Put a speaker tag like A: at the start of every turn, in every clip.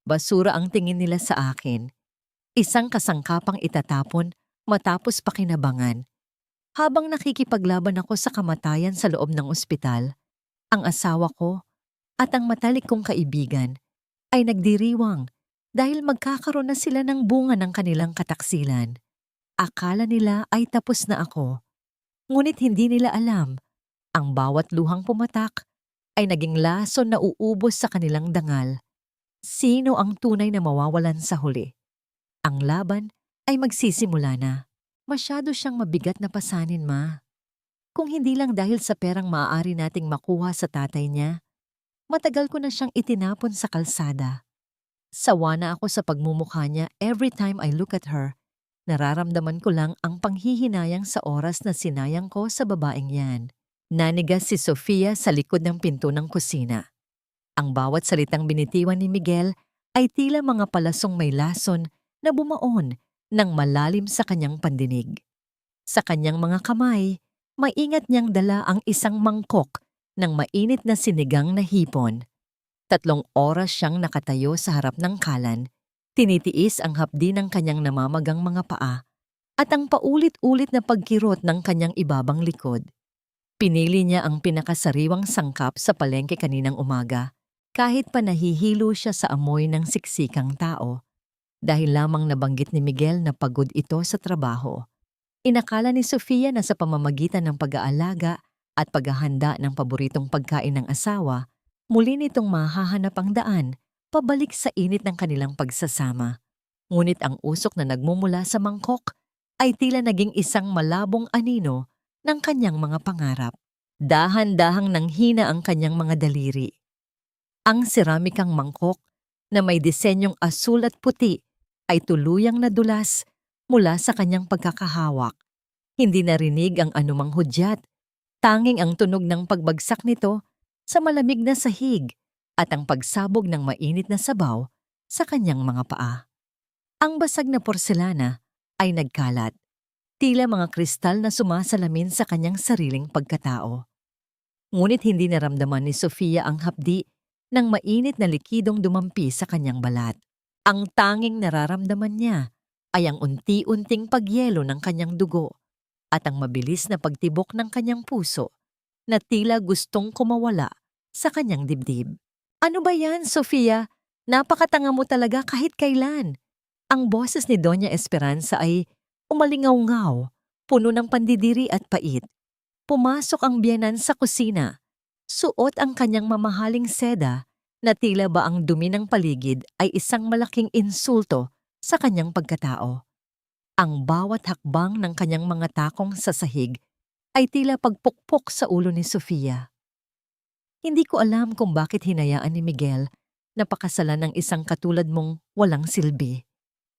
A: Basura ang tingin nila sa akin. Isang kasangkapang itatapon matapos pakinabangan. Habang nakikipaglaban ako sa kamatayan sa loob ng ospital, ang asawa ko at ang matalik kong kaibigan ay nagdiriwang dahil magkakaroon na sila ng bunga ng kanilang kataksilan. Akala nila ay tapos na ako, ngunit hindi nila alam, ang bawat luhang pumatak ay naging lason na uubos sa kanilang dangal. Sino ang tunay na mawawalan sa huli? Ang laban ay magsisimula na. Masyado siyang mabigat na pasanin, Ma. Kung hindi lang dahil sa perang maaari nating makuha sa tatay niya, matagal ko na siyang itinapon sa kalsada. Sawa na ako sa pagmumukha niya every time I look at her. Nararamdaman ko lang ang panghihinayang sa oras na sinayang ko sa babaeng yan. Nanigas si Sofia sa likod ng pinto ng kusina. Ang bawat salitang binitiwan ni Miguel ay tila mga palasong may lason na bumaon ng malalim sa kanyang pandinig. Sa kanyang mga kamay, maingat niyang dala ang isang mangkok ng mainit na sinigang na hipon. 3 oras siyang nakatayo sa harap ng kalan, tinitiis ang hapdi ng kanyang namamagang mga paa at ang paulit-ulit na pagkirot ng kanyang ibabang likod. Pinili niya ang pinakasariwang sangkap sa palengke kaninang umaga, kahit pa nahihilo siya sa amoy ng siksikang tao. Dahil lamang nabanggit ni Miguel na pagod ito sa trabaho. Inakala ni Sofia na sa pamamagitan ng pag-aalaga at paghahanda ng paboritong pagkain ng asawa, muli nitong mahahanap ang daan pabalik sa init ng kanilang pagsasama. Ngunit ang usok na nagmumula sa mangkok ay tila naging isang malabong anino ng kanyang mga pangarap. Dahan-dahang nanghina ang kanyang mga daliri. Ang seramikang mangkok na may disenyong asul at puti ay tuluyang nadulas mula sa kanyang pagkakahawak. Hindi narinig ang anumang hudyat, tanging ang tunog ng pagbagsak nito sa malamig na sahig at ang pagsabog ng mainit na sabaw sa kanyang mga paa. Ang basag na porselana ay nagkalat, tila mga kristal na sumasalamin sa kanyang sariling pagkatao. Ngunit hindi naramdaman ni Sofia ang hapdi ng mainit na likidong dumampi sa kanyang balat. Ang tanging nararamdaman niya ay ang unti-unting pagyelo ng kanyang dugo at ang mabilis na pagtibok ng kanyang puso na tila gustong kumawala sa kanyang dibdib. "Ano ba yan, Sofia? Napakatanga mo talaga kahit kailan." Ang boses ni Doña Esperanza ay umalingaw-ngaw, puno ng pandidiri at pait. Pumasok ang biyenan sa kusina. Suot ang kanyang mamahaling seda na tila ba ang dumi ng paligid ay isang malaking insulto sa kanyang pagkatao. Ang bawat hakbang ng kanyang mga takong sa sahig ay tila pagpukpok sa ulo ni Sofia. Hindi ko alam kung bakit hinayaan ni Miguel na pakasalan ng isang katulad mong walang silbi.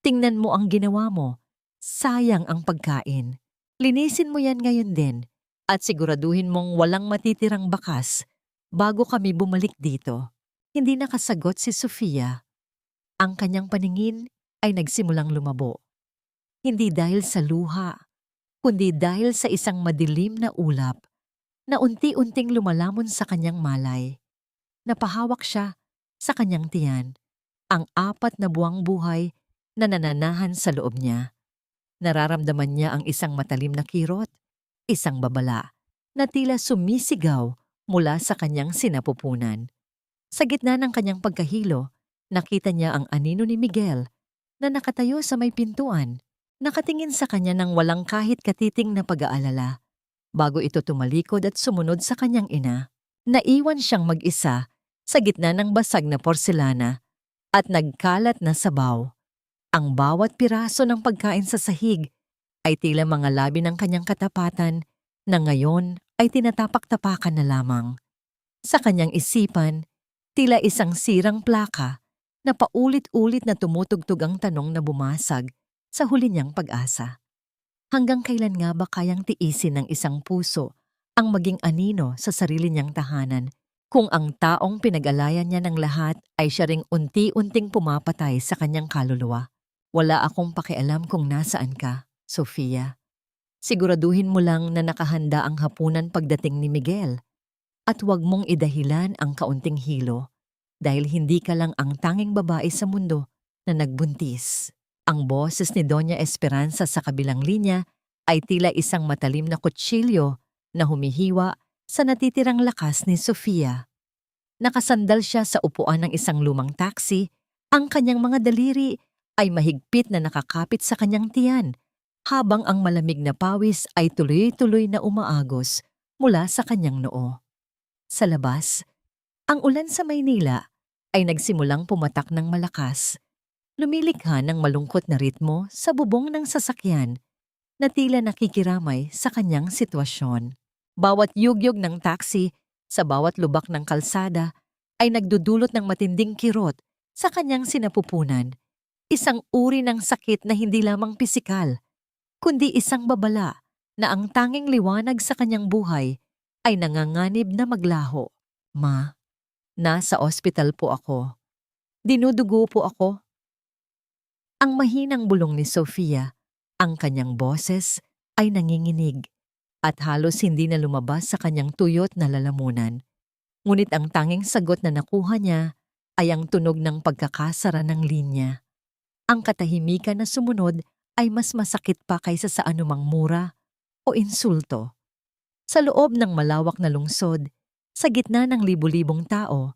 A: Tingnan mo ang ginawa mo. Sayang ang pagkain. Linisin mo yan ngayon din at siguraduhin mong walang matitirang bakas bago kami bumalik dito. Hindi nakasagot si Sofia. Ang kanyang paningin ay nagsimulang lumabo. Hindi dahil sa luha, kundi dahil sa isang madilim na ulap na unti-unting lumalamon sa kanyang malay. Napahawak siya sa kanyang tiyan, ang 4 na buwang buhay na nananahan sa loob niya. Nararamdaman niya ang isang matalim na kirot, isang babala, na tila sumisigaw mula sa kanyang sinapupunan. Sa gitna ng kanyang pagkahilo, nakita niya ang anino ni Miguel na nakatayo sa may pintuan, nakatingin sa kanya ng walang kahit katiting na pag-aalala. Bago ito tumalikod at sumunod sa kanyang ina, naiwan siyang mag-isa sa gitna ng basag na porselana at nagkalat na sabaw. Ang bawat piraso ng pagkain sa sahig ay tila mga labi ng kanyang katapatan na ngayon ay tinatapak-tapakan na lamang. Sa kanyang isipan, tila isang sirang plaka na paulit-ulit na tumutugtog ang tanong na bumasag sa huli niyang pag-asa. Hanggang kailan nga ba kayang tiisin ng isang puso ang maging anino sa sarili niyang tahanan kung ang taong pinag-alayan niya ng lahat ay siya ring unti-unting pumapatay sa kanyang kaluluwa? Wala akong pakialam kung nasaan ka, Sofia. Siguraduhin mo lang na nakahanda ang hapunan pagdating ni Miguel at huwag mong idahilan ang kaunting hilo. dahil hindi ka lang ang tanging babae sa mundo na nagbuntis. Ang boses ni Doña Esperanza sa kabilang linya ay tila isang matalim na kutsilyo na humihiwa sa natitirang lakas ni Sofia. Nakasandal siya sa upuan ng isang lumang taxi, ang kanyang mga daliri ay mahigpit na nakakapit sa kanyang tiyan, habang ang malamig na pawis ay tuloy-tuloy na umaagos mula sa kanyang noo. Sa labas, ang ulan sa Maynila ay nagsimulang pumatak ng malakas, lumilikha ng malungkot na ritmo sa bubong ng sasakyan na tila nakikiramay sa kanyang sitwasyon. Bawat yugyog ng taxi sa bawat lubak ng kalsada ay nagdudulot ng matinding kirot sa kanyang sinapupunan, isang uri ng sakit na hindi lamang pisikal, kundi isang babala na ang tanging liwanag sa kanyang buhay ay nanganganib na maglaho. Ma, nasa ospital po ako. Dinudugo po ako. Ang mahinang bulong ni Sofia, ang kanyang boses ay nanginginig at halos hindi na lumabas sa kanyang tuyot na lalamunan. Ngunit ang tanging sagot na nakuha niya ay ang tunog ng pagkakasara ng linya. Ang katahimikan na sumunod ay mas masakit pa kaysa sa anumang mura o insulto. Sa loob ng malawak na lungsod, sa gitna ng libu-libong tao,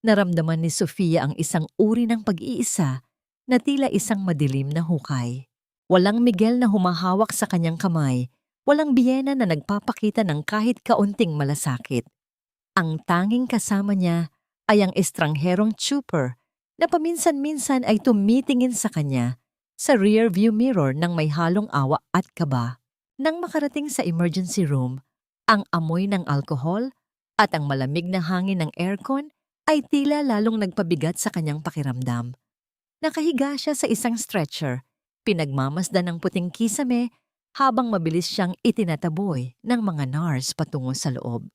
A: naramdaman ni Sofia ang isang uri ng pag-iisa na tila isang madilim na hukay. Walang Miguel na humahawak sa kanyang kamay, walang biyena na nagpapakita ng kahit kaunting malasakit. Ang tanging kasama niya ay ang estrangherong trooper na paminsan-minsan ay tumitingin sa kanya sa rear view mirror ng may halong awa at kaba. Nang makarating sa emergency room, ang amoy ng alkohol at ang malamig na hangin ng aircon ay tila lalong nagpabigat sa kanyang pakiramdam. Nakahiga siya sa isang stretcher, pinagmamasdan ng puting kisame habang mabilis siyang itinataboy ng mga nurse patungo sa loob.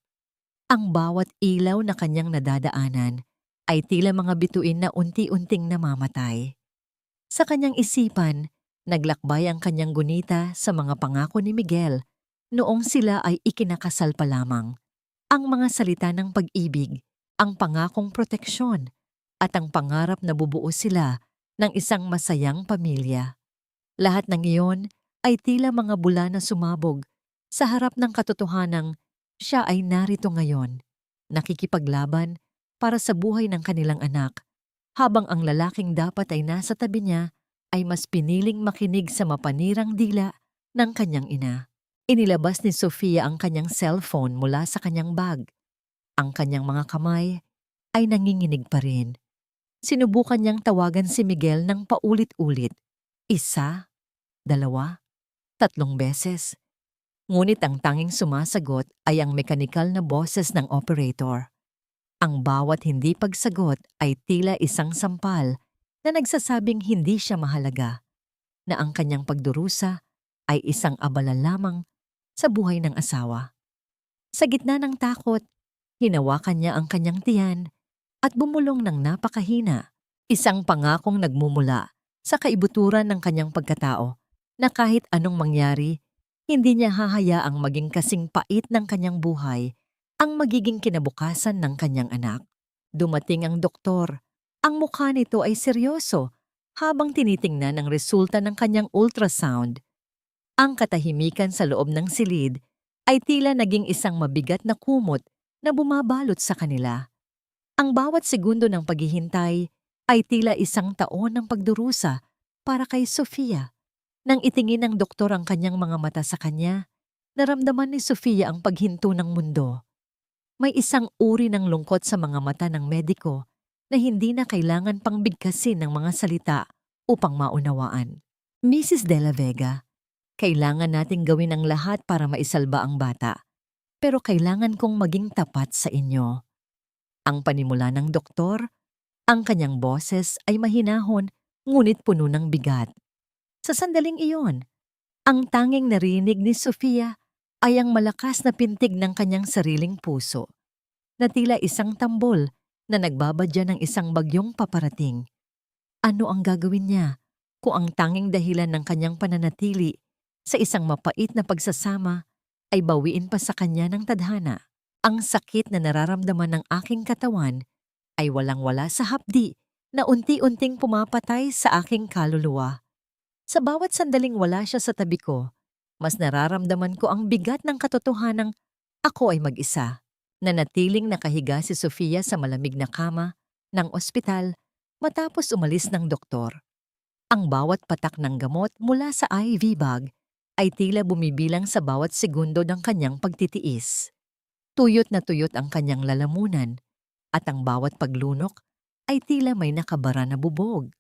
A: Ang bawat ilaw na kanyang nadadaanan ay tila mga bituin na unti-unting namamatay. Sa kanyang isipan, naglakbay ang kanyang gunita sa mga pangako ni Miguel noong sila ay ikinakasal pa lamang. Ang mga salita ng pag-ibig, ang pangakong proteksyon, at ang pangarap na bubuo sila ng isang masayang pamilya. Lahat ng iyon ay tila mga bula na sumabog sa harap ng katotohanang siya ay narito ngayon, nakikipaglaban para sa buhay ng kanilang anak, habang ang lalaking dapat ay nasa tabi niya ay mas piniling makinig sa mapanirang dila ng kanyang ina. Inilabas ni Sofia ang kanyang cellphone mula sa kanyang bag. Ang kanyang mga kamay ay nanginginig pa rin. Sinubukan niyang tawagan si Miguel ng paulit-ulit. 1, 2, 3 beses. Ngunit ang tanging sumasagot ay ang mekanikal na boses ng operator. Ang bawat hindi pagsagot ay tila isang sampal na nagsasabing hindi siya mahalaga, na ang kanyang pagdurusa ay isang abala lamang sa buhay ng asawa. Sa gitna ng takot, hinawakan niya ang kanyang tiyan at bumulong ng napakahina, isang pangakong nagmumula sa kaibuturan ng kanyang pagkatao na kahit anong mangyari, hindi niya hahayaang maging kasing pait ng kanyang buhay ang magiging kinabukasan ng kanyang anak. Dumating ang doktor. Ang mukha nito ay seryoso habang tinitingnan ang resulta ng kanyang ultrasound. Ang katahimikan sa loob ng silid ay tila naging isang mabigat na kumot na bumabalot sa kanila. Ang bawat segundo ng paghihintay ay tila isang taon ng pagdurusa para kay Sofia. Nang itingin ng doktor ang kanyang mga mata sa kanya, naramdaman ni Sofia ang paghinto ng mundo. May isang uri ng lungkot sa mga mata ng mediko na hindi na kailangan pang bigkasin ng mga salita upang maunawaan. Mrs. De La Vega, kailangan nating gawin ang lahat para maisalba ang bata, pero kailangan kong maging tapat sa inyo. Ang panimula ng doktor, ang kanyang boses ay mahinahon ngunit puno ng bigat. Sa sandaling iyon, ang tanging narinig ni Sofia ay ang malakas na pintig ng kanyang sariling puso, na tila isang tambol na nagbabadya ng isang bagyong paparating. Ano ang gagawin niya kung ang tanging dahilan ng kanyang pananatili sa isang mapait na pagsasama ay bawiin pa sa kanya ng tadhana? Ang sakit na nararamdaman ng aking katawan ay walang-wala sa hapdi na unti-unting pumapatay sa aking kaluluwa. Sa bawat sandaling wala siya sa tabi ko, mas nararamdaman ko ang bigat ng katotohanang ako ay mag-isa. Nanatiling nakahiga si Sofia sa malamig na kama ng ospital matapos umalis ng doktor. Ang bawat patak ng gamot mula sa IV bag ay tila bumibilang sa bawat segundo ng kanyang pagtitiis. Tuyot na tuyot ang kanyang lalamunan at ang bawat paglunok ay tila may nakabara na bubog.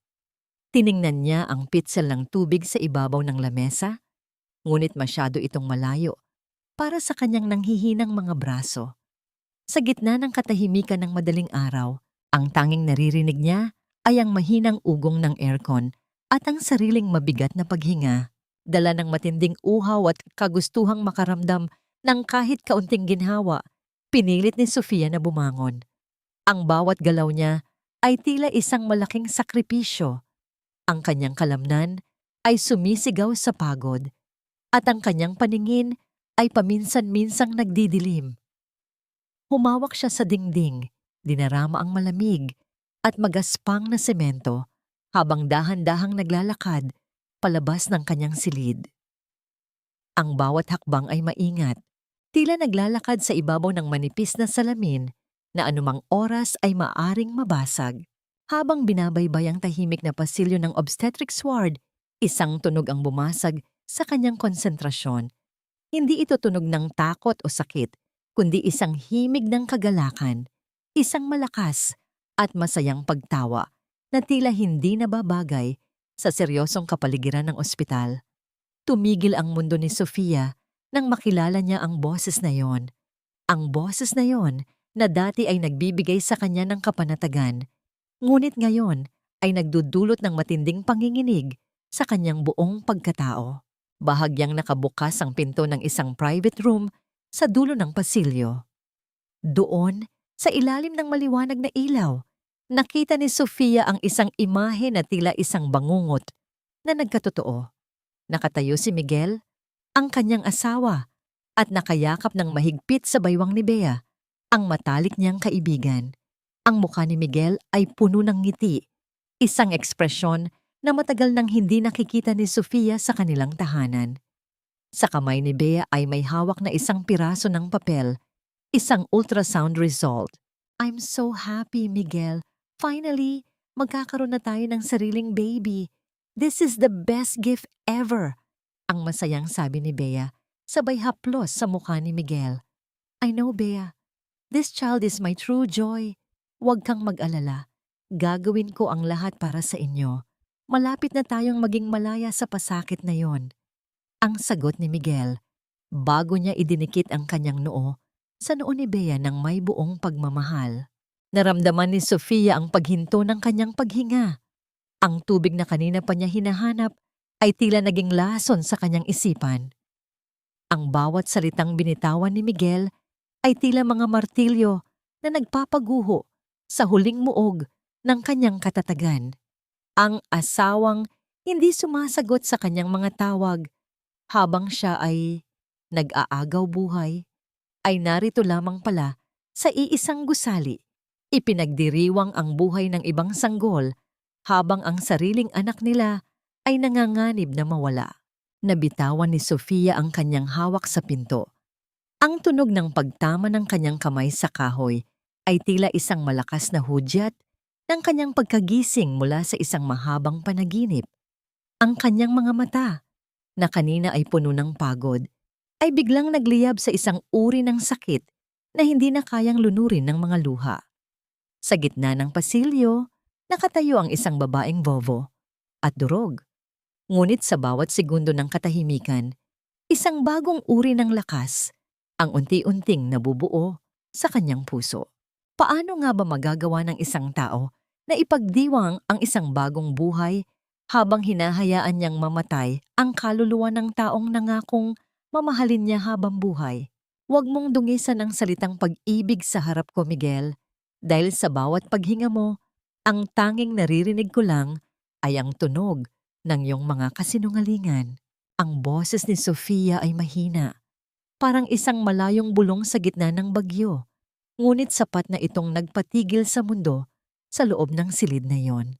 A: Tiningnan niya ang pitsel ng tubig sa ibabaw ng lamesa, ngunit masyado itong malayo para sa kanyang nanghihinang mga braso. Sa gitna ng katahimikan ng madaling araw, ang tanging naririnig niya ay ang mahinang ugong ng aircon at ang sariling mabigat na paghinga, dala ng matinding uhaw at kagustuhang makaramdam ng kahit kaunting ginhawa. Pinilit ni Sofia na bumangon. Ang bawat galaw niya ay tila isang malaking sakripisyo. Ang kanyang kalamnan ay sumisigaw sa pagod at ang kanyang paningin ay paminsan-minsang nagdidilim. Humawak siya sa dingding, dinarama ang malamig at magaspang na semento habang dahan-dahang naglalakad palabas ng kanyang silid. Ang bawat hakbang ay maingat, tila naglalakad sa ibabaw ng manipis na salamin na anumang oras ay maaring mabasag. Habang binabaybay ang tahimik na pasilyo ng obstetrics ward, isang tunog ang bumasag sa kanyang konsentrasyon. Hindi ito tunog ng takot o sakit, kundi isang himig ng kagalakan, isang malakas at masayang pagtawa na tila hindi nababagay sa seryosong kapaligiran ng ospital. Tumigil ang mundo ni Sofia nang makilala niya ang boses na yon. Ang boses na yon na dati ay nagbibigay sa kanya ng kapanatagan, ngunit ngayon ay nagdudulot ng matinding panginginig sa kanyang buong pagkatao. Bahagyang nakabukas ang pinto ng isang private room sa dulo ng pasilyo. Doon, sa ilalim ng maliwanag na ilaw, nakita ni Sofia ang isang imahe na tila isang bangungot na nagkatotoo. Nakatayo si Miguel, ang kanyang asawa, at nakayakap ng mahigpit sa baywang ni Bea, ang matalik niyang kaibigan. Ang mukha ni Miguel ay puno ng ngiti, isang ekspresyon na matagal nang hindi nakikita ni Sofia sa kanilang tahanan. Sa kamay ni Bea ay may hawak na isang piraso ng papel, isang ultrasound result. I'm so happy, Miguel. Finally, magkakaroon na tayo ng sariling baby. This is the best gift ever. Ang masayang sabi ni Bea, sabay haplos sa mukha ni Miguel. I know, Bea. This child is my true joy. Huwag kang mag-alala. Gagawin ko ang lahat para sa inyo. Malapit na tayong maging malaya sa pasakit na yon. Ang sagot ni Miguel, bago niya idinikit ang kanyang noo sa noo ni Bea ng may buong pagmamahal. Naramdaman ni Sofia ang paghinto ng kanyang paghinga. Ang tubig na kanina pa niya hinahanap ay tila naging lason sa kanyang isipan. Ang bawat salitang binitawan ni Miguel ay tila mga martilyo na nagpapaguho sa huling muog ng kanyang katatagan. Ang asawang hindi sumasagot sa kanyang mga tawag habang siya ay nag-aagaw buhay, ay narito lamang pala sa iisang gusali. Ipinagdiriwang ang buhay ng ibang sanggol habang ang sariling anak nila ay nanganganib na mawala. Nabitawan ni Sofia ang kanyang hawak sa pinto. Ang tunog ng pagtama ng kanyang kamay sa kahoy ay tila isang malakas na hudyat ng kanyang pagkagising mula sa isang mahabang panaginip. Ang kanyang mga mata, na kanina ay puno ng pagod, ay biglang nagliyab sa isang uri ng sakit na hindi na kayang lunurin ng mga luha. Sa gitna ng pasilyo, nakatayo ang isang babaeng vovo at durog. Ngunit sa bawat segundo ng katahimikan, isang bagong uri ng lakas ang unti-unting nabubuo sa kanyang puso. Paano nga ba magagawa ng isang tao na ipagdiwang ang isang bagong buhay habang hinahayaan niyang mamatay ang kaluluwa ng taong nangakong mamahalin niya habang buhay? Huwag mong dungisan ang salitang pag-ibig sa harap ko, Miguel, dahil sa bawat paghinga mo, ang tanging naririnig ko lang ay ang tunog ng iyong mga kasinungalingan. Ang boses ni Sofia ay mahina, parang isang malayong bulong sa gitna ng bagyo. ngunit sapat na itong nagpatigil sa mundo sa loob ng silid na iyon.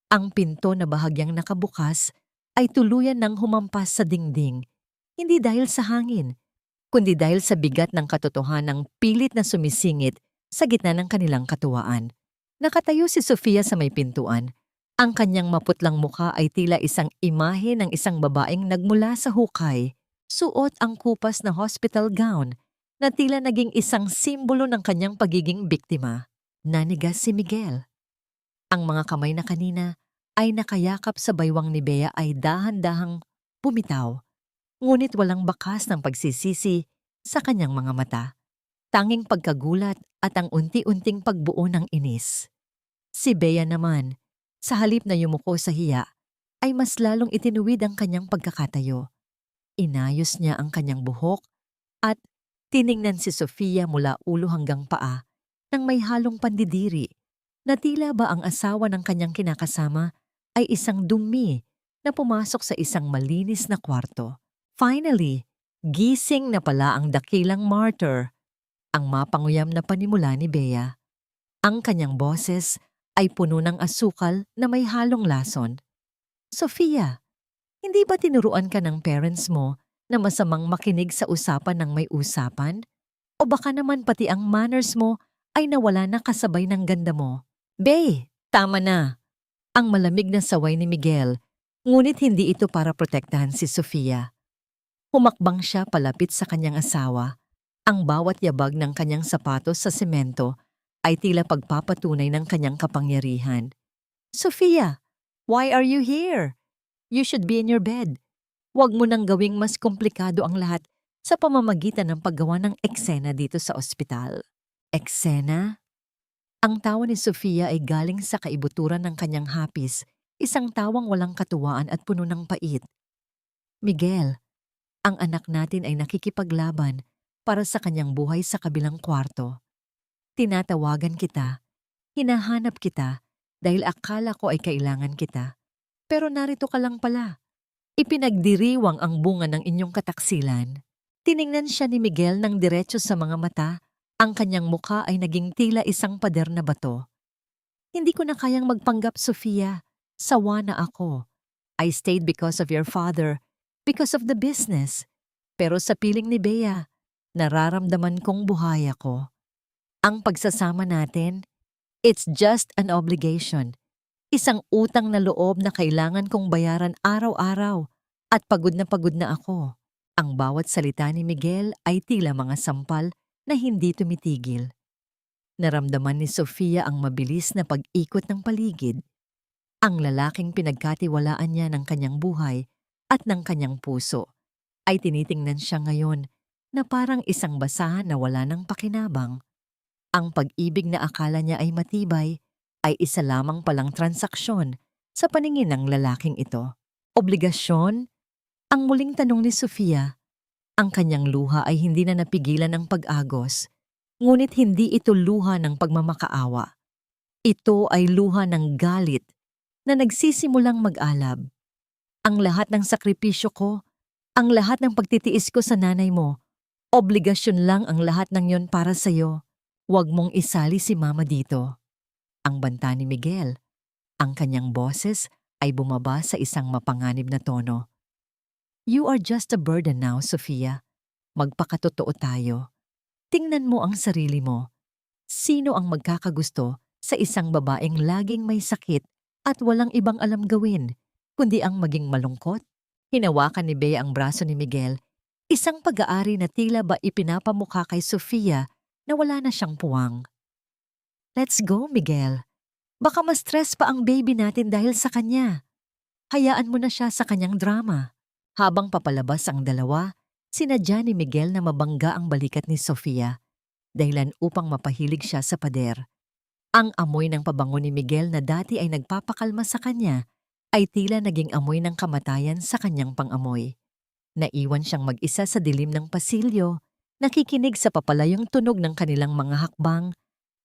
A: Ang pinto na bahagyang nakabukas ay tuluyan ng humampas sa dingding, hindi dahil sa hangin, kundi dahil sa bigat ng katotohanang pilit na sumisingit sa gitna ng kanilang katuwaan. Nakatayo si Sofia sa may pintuan. Ang kanyang maputlang mukha ay tila isang imahe ng isang babaeng nagmula sa hukay. Suot ang kupas na hospital gown na tila naging isang simbolo ng kanyang pagiging biktima. Nanigas si Miguel. Ang mga kamay na kanina ay nakayakap sa baywang ni Bea ay dahan-dahang bumitaw, ngunit walang bakas ng pagsisisi sa kanyang mga mata. Tanging pagkagulat at ang unti-unting pagbuo ng inis. Si Bea naman, sa halip na yumuko sa hiya, ay mas lalong itinuwid ang kanyang pagkakatayo. Inayos niya ang kanyang buhok at tiningnan si Sofia mula ulo hanggang paa nang may halong pandidiri na tila ba ang asawa ng kanyang kinakasama ay isang dumi na pumasok sa isang malinis na kwarto. Finally, gising na pala ang dakilang martyr, ang mapanguyam na panimula ni Bea. Ang kanyang boses ay puno ng asukal na may halong lason. Sofia, hindi ba tinuruan ka ng parents mo na masamang makinig sa usapan ng may usapan? O baka naman pati ang manners mo ay nawala na kasabay ng ganda mo? Bey, tama na. Ang malamig na saway ni Miguel, ngunit hindi ito para protektahan si Sofia. Humakbang siya palapit sa kanyang asawa. Ang bawat yabag ng kanyang sapatos sa semento ay tila pagpapatunay ng kanyang kapangyarihan. Sofia, why are you here? You should be in your bed. Huwag mo nang gawing mas komplikado ang lahat sa pamamagitan ng paggawa ng eksena dito sa ospital. Eksena? Ang tawa ni Sofia ay galing sa kaibuturan ng kanyang hapis, isang tawang walang katuwaan at puno ng pait. Miguel, ang anak natin ay nakikipaglaban para sa kanyang buhay sa kabilang kwarto. Tinatawagan kita, hinahanap kita dahil akala ko ay kailangan kita. Pero narito ka lang pala. Ipinagdiriwang ang bunga ng inyong kataksilan. Tiningnan siya ni Miguel ng diretso sa mga mata. Ang kanyang mukha ay naging tila isang pader na bato. Hindi ko na kayang magpanggap, Sofia. Sawa na ako. I stayed because of your father, because of the business. Pero sa piling ni Bea, nararamdaman kong buhay ako. Ang pagsasama natin, it's just an obligation. Isang utang na loob na kailangan kong bayaran araw-araw at pagod na ako. Ang bawat salita ni Miguel ay tila mga sampal na hindi tumitigil. Naramdaman ni Sofia ang mabilis na pag-ikot ng paligid. Ang lalaking pinagkatiwalaan niya ng kanyang buhay at ng kanyang puso ay tinitingnan siya ngayon na parang isang basahan na wala ng pakinabang. Ang pag-ibig na akala niya ay matibay ay isa lamang palang transaksyon sa paningin ng lalaking ito. Obligasyon? Ang muling tanong ni Sofia. Ang kanyang luha ay hindi na napigilan ng pag-agos, ngunit hindi ito luha ng pagmamakaawa. Ito ay luha ng galit na nagsisimulang mag-alab. Ang lahat ng sakripisyo ko, ang lahat ng pagtitiis ko sa nanay mo, obligasyon lang ang lahat ng yon para sa'yo. Huwag mong isali si mama dito. Ang banta ni Miguel. Ang kanyang boses ay bumaba sa isang mapanganib na tono. You are just a burden now, Sofia. Magpakatotoo tayo. Tingnan mo ang sarili mo. Sino ang magkakagusto sa isang babaeng laging may sakit at walang ibang alam gawin, kundi ang maging malungkot? Hinawakan ni Bea ang braso ni Miguel, isang pag-aari na tila ba ipinapamukha kay Sofia na wala na siyang puwang. Let's go, Miguel. Baka ma-stress pa ang baby natin dahil sa kanya. Hayaan mo na siya sa kanyang drama. Habang papalabas ang dalawa, sinadya ni Miguel na mabangga ang balikat ni Sofia, dahilan upang mapahilig siya sa pader. Ang amoy ng pabango ni Miguel na dati ay nagpapakalma sa kanya, ay tila naging amoy ng kamatayan sa kanyang pang-amoy. Naiwan siyang mag-isa sa dilim ng pasilyo, nakikinig sa papalayong tunog ng kanilang mga hakbang,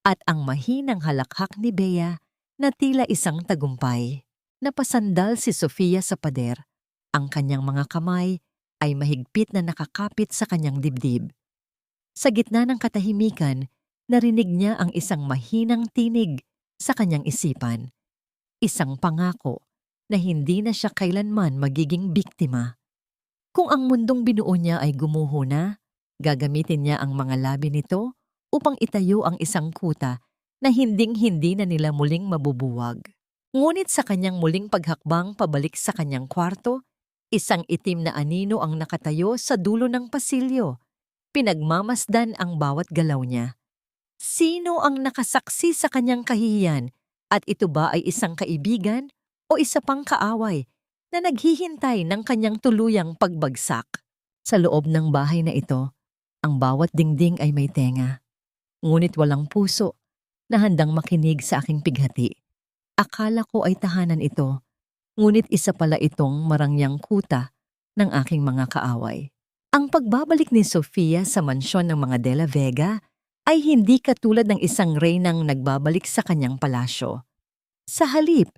A: at ang mahinang halakhak ni Bea na tila isang tagumpay. Napasandal si Sofia sa pader. Ang kanyang mga kamay ay mahigpit na nakakapit sa kanyang dibdib. Sa gitna ng katahimikan, narinig niya ang isang mahinang tinig sa kanyang isipan. Isang pangako na hindi na siya kailanman magiging biktima. Kung ang mundong binuo niya ay gumuho na, gagamitin niya ang mga labi nito upang itayo ang isang kuta na hinding-hindi na nila muling mabubuwag. Ngunit sa kanyang muling paghakbang pabalik sa kanyang kwarto, isang itim na anino ang nakatayo sa dulo ng pasilyo. Pinagmamasdan ang bawat galaw niya. Sino ang nakasaksi sa kanyang kahihiyan at ito ba ay isang kaibigan o isa pang kaaway na naghihintay ng kanyang tuluyang pagbagsak? Sa loob ng bahay na ito, ang bawat dingding ay may tenga. Ngunit walang puso na handang makinig sa aking pighati. Akala ko ay tahanan ito, ngunit isa pala itong marangyang kuta ng aking mga kaaway. Ang pagbabalik ni Sofia sa mansyon ng mga De La Vega ay hindi katulad ng isang reynang nagbabalik sa kanyang palasyo. Sa halip,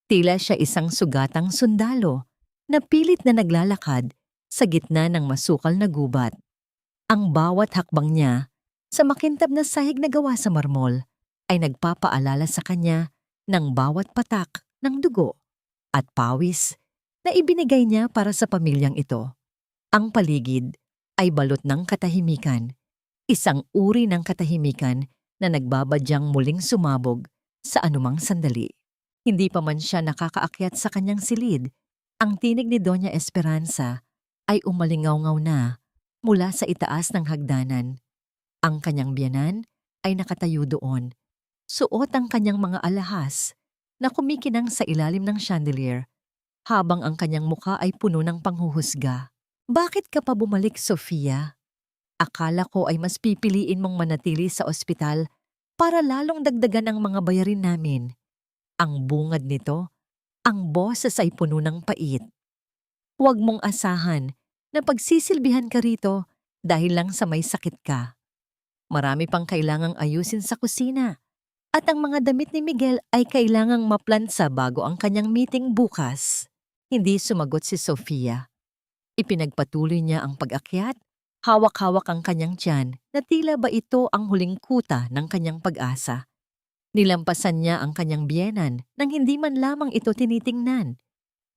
A: tila siya isang sugatang sundalo na pilit na naglalakad sa gitna ng masukal na gubat. Ang bawat hakbang niya sa makintab na sahig na gawa sa marmol ay nagpapaalala sa kanya ng bawat patak ng dugo at pawis na ibinigay niya para sa pamilyang ito. Ang paligid ay balot ng katahimikan, isang uri ng katahimikan na nagbabadyang muling sumabog sa anumang sandali. Hindi pa man siya nakakaakyat sa kanyang silid, ang tinig ni Doña Esperanza ay umalingaw-ngaw na mula sa itaas ng hagdanan. Ang kanyang biyanan ay nakatayo doon, suot ang kanyang mga alahas na kumikinang sa ilalim ng chandelier, habang ang kanyang mukha ay puno ng panghuhusga. Bakit ka pa bumalik, Sofia? Akala ko ay mas pipiliin mong manatili sa ospital para lalong dagdagan ang mga bayarin namin. Ang bungad nito, ang boses ay puno ng pait. Huwag mong asahan na pagsisilbihan ka rito dahil lang sa may sakit ka. Marami pang kailangang ayusin sa kusina at ang mga damit ni Miguel ay kailangang maplansa bago ang kanyang meeting bukas. Hindi sumagot si Sofia. Ipinagpatuloy niya ang pag-akyat, hawak-hawak ang kanyang tiyan na tila ba ito ang huling kuta ng kanyang pag-asa. Nilampasan niya ang kanyang biyenan nang hindi man lamang ito tinitingnan.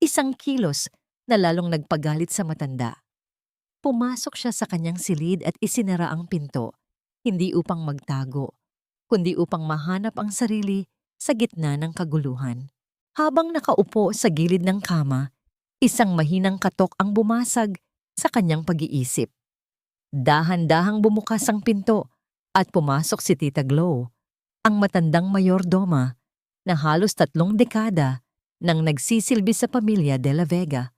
A: Isang kilos na lalong nagpagalit sa matanda. Pumasok siya sa kanyang silid at isinara ang pinto, hindi upang magtago, kundi upang mahanap ang sarili sa gitna ng kaguluhan. Habang nakaupo sa gilid ng kama, isang mahinang katok ang bumasag sa kanyang pag-iisip. Dahan-dahang bumukas ang pinto at pumasok si Tita Glo, ang matandang mayordoma na halos 3 dekada nang nagsisilbi sa pamilya De La Vega.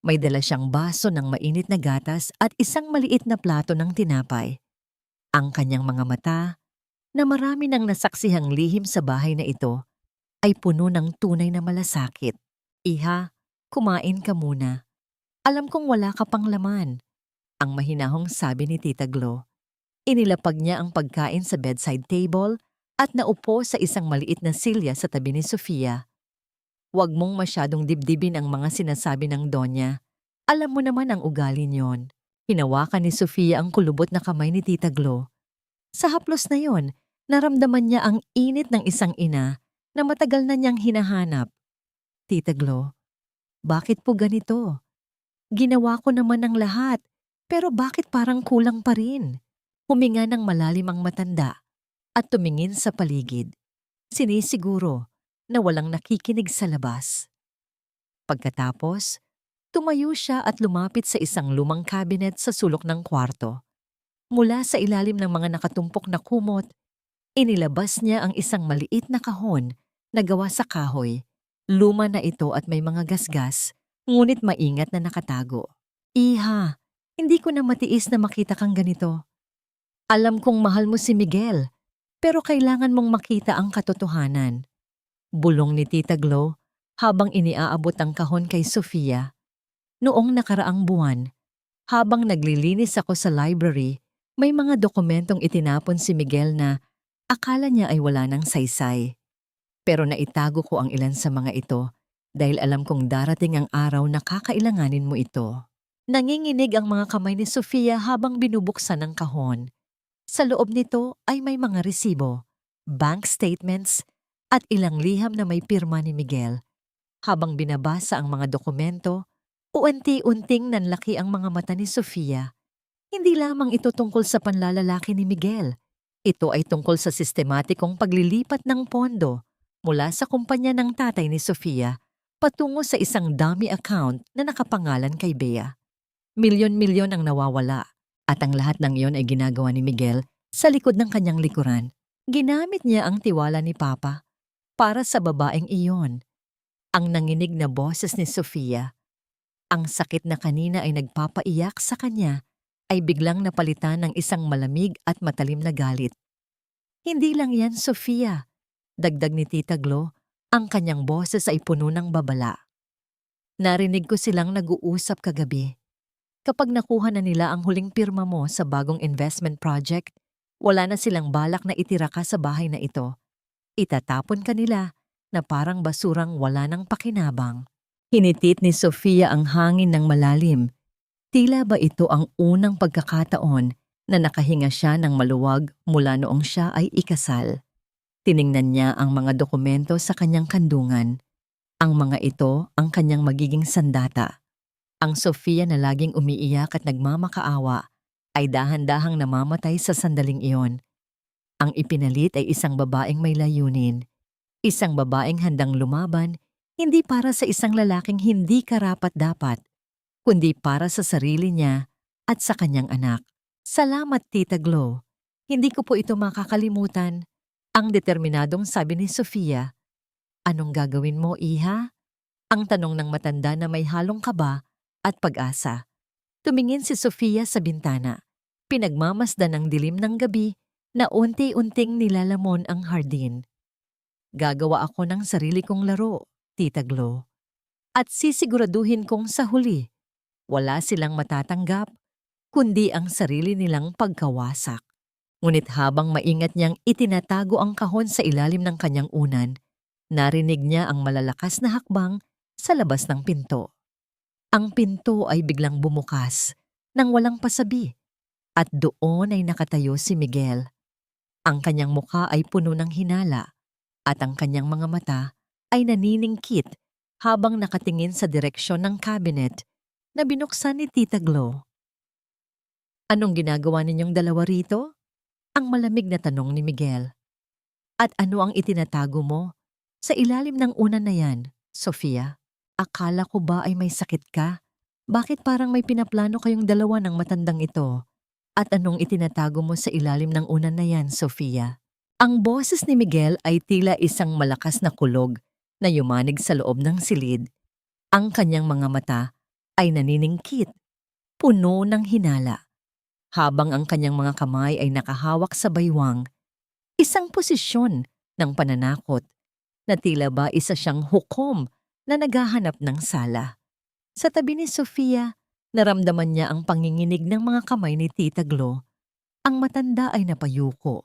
A: May dala siyang baso ng mainit na gatas at isang maliit na plato ng tinapay. Ang kanyang mga mata, na marami nang nasaksihang lihim sa bahay na ito, ay puno ng tunay na malasakit. Iha, kumain ka muna. Alam kong wala ka pang laman, ang mahinahong sabi ni Tita Glo. Inilapag niya ang pagkain sa bedside table at naupo sa isang maliit na silya sa tabi ni Sofia. Huwag mong masyadong dibdibin ang mga sinasabi ng Donya. Alam mo naman ang ugali niyon. Hinawakan ni Sofia ang kulubot na kamay ni Tita Glo. Sa haplos na yon, naramdaman niya ang init ng isang ina na matagal na niyang hinahanap. Tita Glo, bakit po ganito? Ginawa ko naman ang lahat, pero bakit parang kulang pa rin? Huminga ng malalim ang matanda at tumingin sa paligid. Sinisiguro na walang nakikinig sa labas. Pagkatapos, tumayo siya at lumapit sa isang lumang cabinet sa sulok ng kwarto. Mula sa ilalim ng mga nakatumpok na kumot, inilabas niya ang isang maliit na kahon na gawa sa kahoy. Luma na ito at may mga gasgas, ngunit maingat na nakatago. Iha, hindi ko na matiis na makita kang ganito. Alam kong mahal mo si Miguel, pero kailangan mong makita ang katotohanan. Bulong ni Tita Glo habang iniaabot ang kahon kay Sofia. Noong nakaraang buwan, habang naglilinis ako sa library, may mga dokumentong itinapon si Miguel na akala niya ay wala ng saysay. Pero naitago ko ang ilan sa mga ito dahil alam kong darating ang araw na kakailanganin mo ito. Nanginginig ang mga kamay ni Sofia habang binubuksan ang kahon. Sa loob nito ay may mga resibo, bank statements, at ilang liham na may pirma ni Miguel. Habang binabasa ang mga dokumento, unti-unting nanlaki ang mga mata ni Sofia. Hindi lamang ito tungkol sa panlalalaki ni Miguel. Ito ay tungkol sa sistematikong paglilipat ng pondo mula sa kumpanya ng tatay ni Sofia patungo sa isang dummy account na nakapangalan kay Bea. Milyon-milyon ang nawawala at ang lahat ng iyon ay ginagawa ni Miguel sa likod ng kanyang likuran. Ginamit niya ang tiwala ni Papa para sa babaeng iyon. Ang nanginig na boses ni Sofia, ang sakit na kanina ay nagpapaiyak sa kanya, ay biglang napalitan ng isang malamig at matalim na galit. Hindi lang yan, Sofia. Dagdag ni Tita Glo, ang kanyang boses ay puno ng babala. Narinig ko silang nag-uusap kagabi. Kapag nakuha na nila ang huling pirma mo sa bagong investment project, wala na silang balak na itira ka sa bahay na ito. Itatapon ka nila na parang basurang wala ng pakinabang. Hinitit ni Sofia ang hangin ng malalim. Tila ba ito ang unang pagkakataon na nakahinga siya ng maluwag mula noong siya ay ikasal. Tiningnan niya ang mga dokumento sa kanyang kandungan. Ang mga ito ang kanyang magiging sandata. Ang Sofia na laging umiiyak at nagmamakaawa ay dahan-dahang namamatay sa sandaling iyon. Ang ipinalit ay isang babaeng may layunin. Isang babaeng handang lumaban, hindi para sa isang lalaking hindi karapat-dapat, kundi para sa sarili niya at sa kanyang anak. Salamat, Tita Glo. Hindi ko po ito makakalimutan. Ang determinadong sabi ni Sofia. Anong gagawin mo, iha? Ang tanong ng matanda na may halong kaba at pag-asa. Tumingin si Sofia sa bintana. Pinagmamasdan ang dilim ng gabi na unti-unting nilalamon ang hardin. Gagawa ako ng sarili kong laro, Tita Glo. At sisiguraduhin kong sa huli, wala silang matatanggap, kundi ang sarili nilang pagkawasak. Ngunit habang maingat niyang itinatago ang kahon sa ilalim ng kanyang unan, narinig niya ang malalakas na hakbang sa labas ng pinto. Ang pinto ay biglang bumukas nang walang pasabi at doon ay nakatayo si Miguel. Ang kanyang mukha ay puno ng hinala at ang kanyang mga mata ay naniningkit habang nakatingin sa direksyon ng cabinet na binuksan ni Tita Glo. Anong ginagawa ninyong dalawa rito? Ang malamig na tanong ni Miguel. At ano ang itinatago mo sa ilalim ng unan na yan, Sofia? Akala ko ba ay may sakit ka? Bakit parang may pinaplano kayong dalawa ng matandang ito? At anong itinatago mo sa ilalim ng unan na yan, Sofia? Ang boses ni Miguel ay tila isang malakas na kulog na yumanig sa loob ng silid. Ang kanyang mga mata ay naniningkit, puno ng hinala. Habang ang kanyang mga kamay ay nakahawak sa baywang, isang posisyon ng pananakot na tila ba isa siyang hukom na naghahanap ng sala. Sa tabi ni Sofia, naramdaman niya ang panginginig ng mga kamay ni Tita Glo. Ang matanda ay napayuko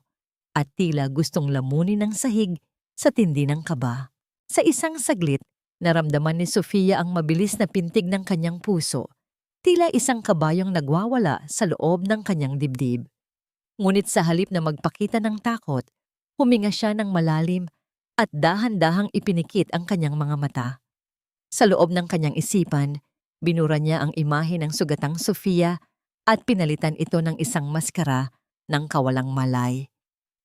A: at tila gustong lamunin ng sahig sa tindi ng kaba. Sa isang saglit, naramdaman ni Sofia ang mabilis na pintig ng kanyang puso. Tila isang kabayong nagwawala sa loob ng kanyang dibdib. Ngunit sa halip na magpakita ng takot, huminga siya ng malalim at dahan-dahang ipinikit ang kanyang mga mata. Sa loob ng kanyang isipan, binura niya ang imahe ng sugatang Sofia at pinalitan ito ng isang maskara ng kawalang malay.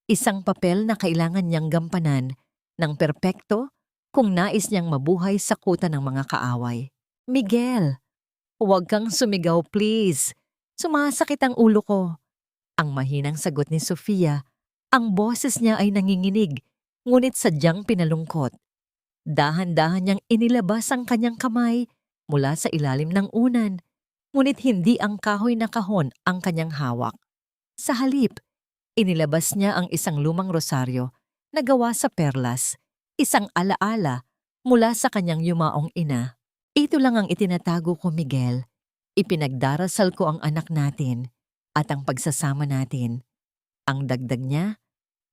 A: Isang papel na kailangan niyang gampanan ng perpekto kung nais niyang mabuhay sa kuta ng mga kaaway. Miguel, huwag kang sumigaw please. Sumasakit ang ulo ko. Ang mahinang sagot ni Sofia, ang boses niya ay nanginginig, ngunit sadyang pinalungkot. Dahan-dahan niyang inilabas ang kanyang kamay mula sa ilalim ng unan, ngunit hindi ang kahoy na kahon ang kanyang hawak. Sa halip, inilabas niya ang isang lumang rosaryo na gawa sa perlas, isang alaala mula sa kanyang yumaong ina. Ito lang ang itinatago ko, Miguel. Ipinagdarasal ko ang anak natin at ang pagsasama natin. Ang dagdag niya,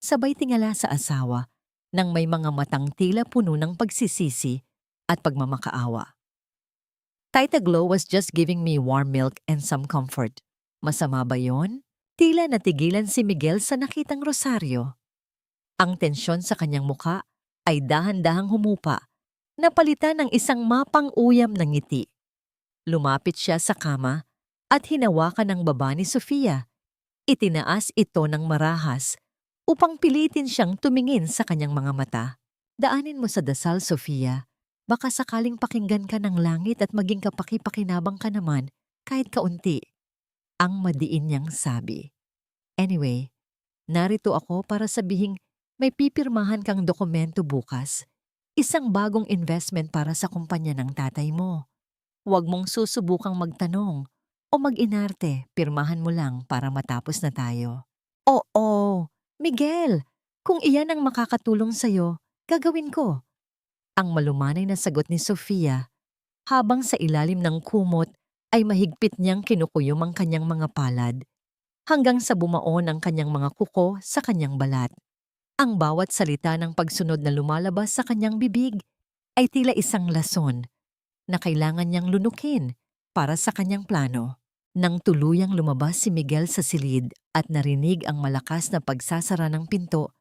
A: sabay tingala sa asawa nang may mga matang tila puno ng pagsisisi at pagmamakaawa. Tita Glo was just giving me warm milk and some comfort. Masama ba yon? Tila natigilan si Miguel sa nakitang rosaryo. Ang tensyon sa kanyang muka ay dahan-dahang humupa, napalitan ng isang mapang-uyam na ngiti. Lumapit siya sa kama at hinawakan ng baba ni Sofia. Itinaas ito ng marahas upang pilitin siyang tumingin sa kanyang mga mata. Daanin mo sa dasal, Sofia. Baka sakaling pakinggan ka ng langit at maging kapaki-pakinabang ka naman kahit kaunti. Ang madiin niyang sabi. Anyway, narito ako para sabihing may pipirmahan kang dokumento bukas. Isang bagong investment para sa kumpanya ng tatay mo. Huwag mong susubukang magtanong o mag-inarte, pirmahan mo lang para matapos na tayo. Oo, Miguel, kung iyan ang makakatulong sa'yo, gagawin ko. Ang malumanay na sagot ni Sofia, habang sa ilalim ng kumot ay mahigpit niyang kinukuyom ang kanyang mga palad, hanggang sa bumaon ang kanyang mga kuko sa kanyang balat. Ang bawat salita ng pagsunod na lumalabas sa kanyang bibig ay tila isang lason na kailangan niyang lunukin para sa kanyang plano. Nang tuluyang lumabas si Miguel sa silid at narinig ang malakas na pagsasara ng pinto,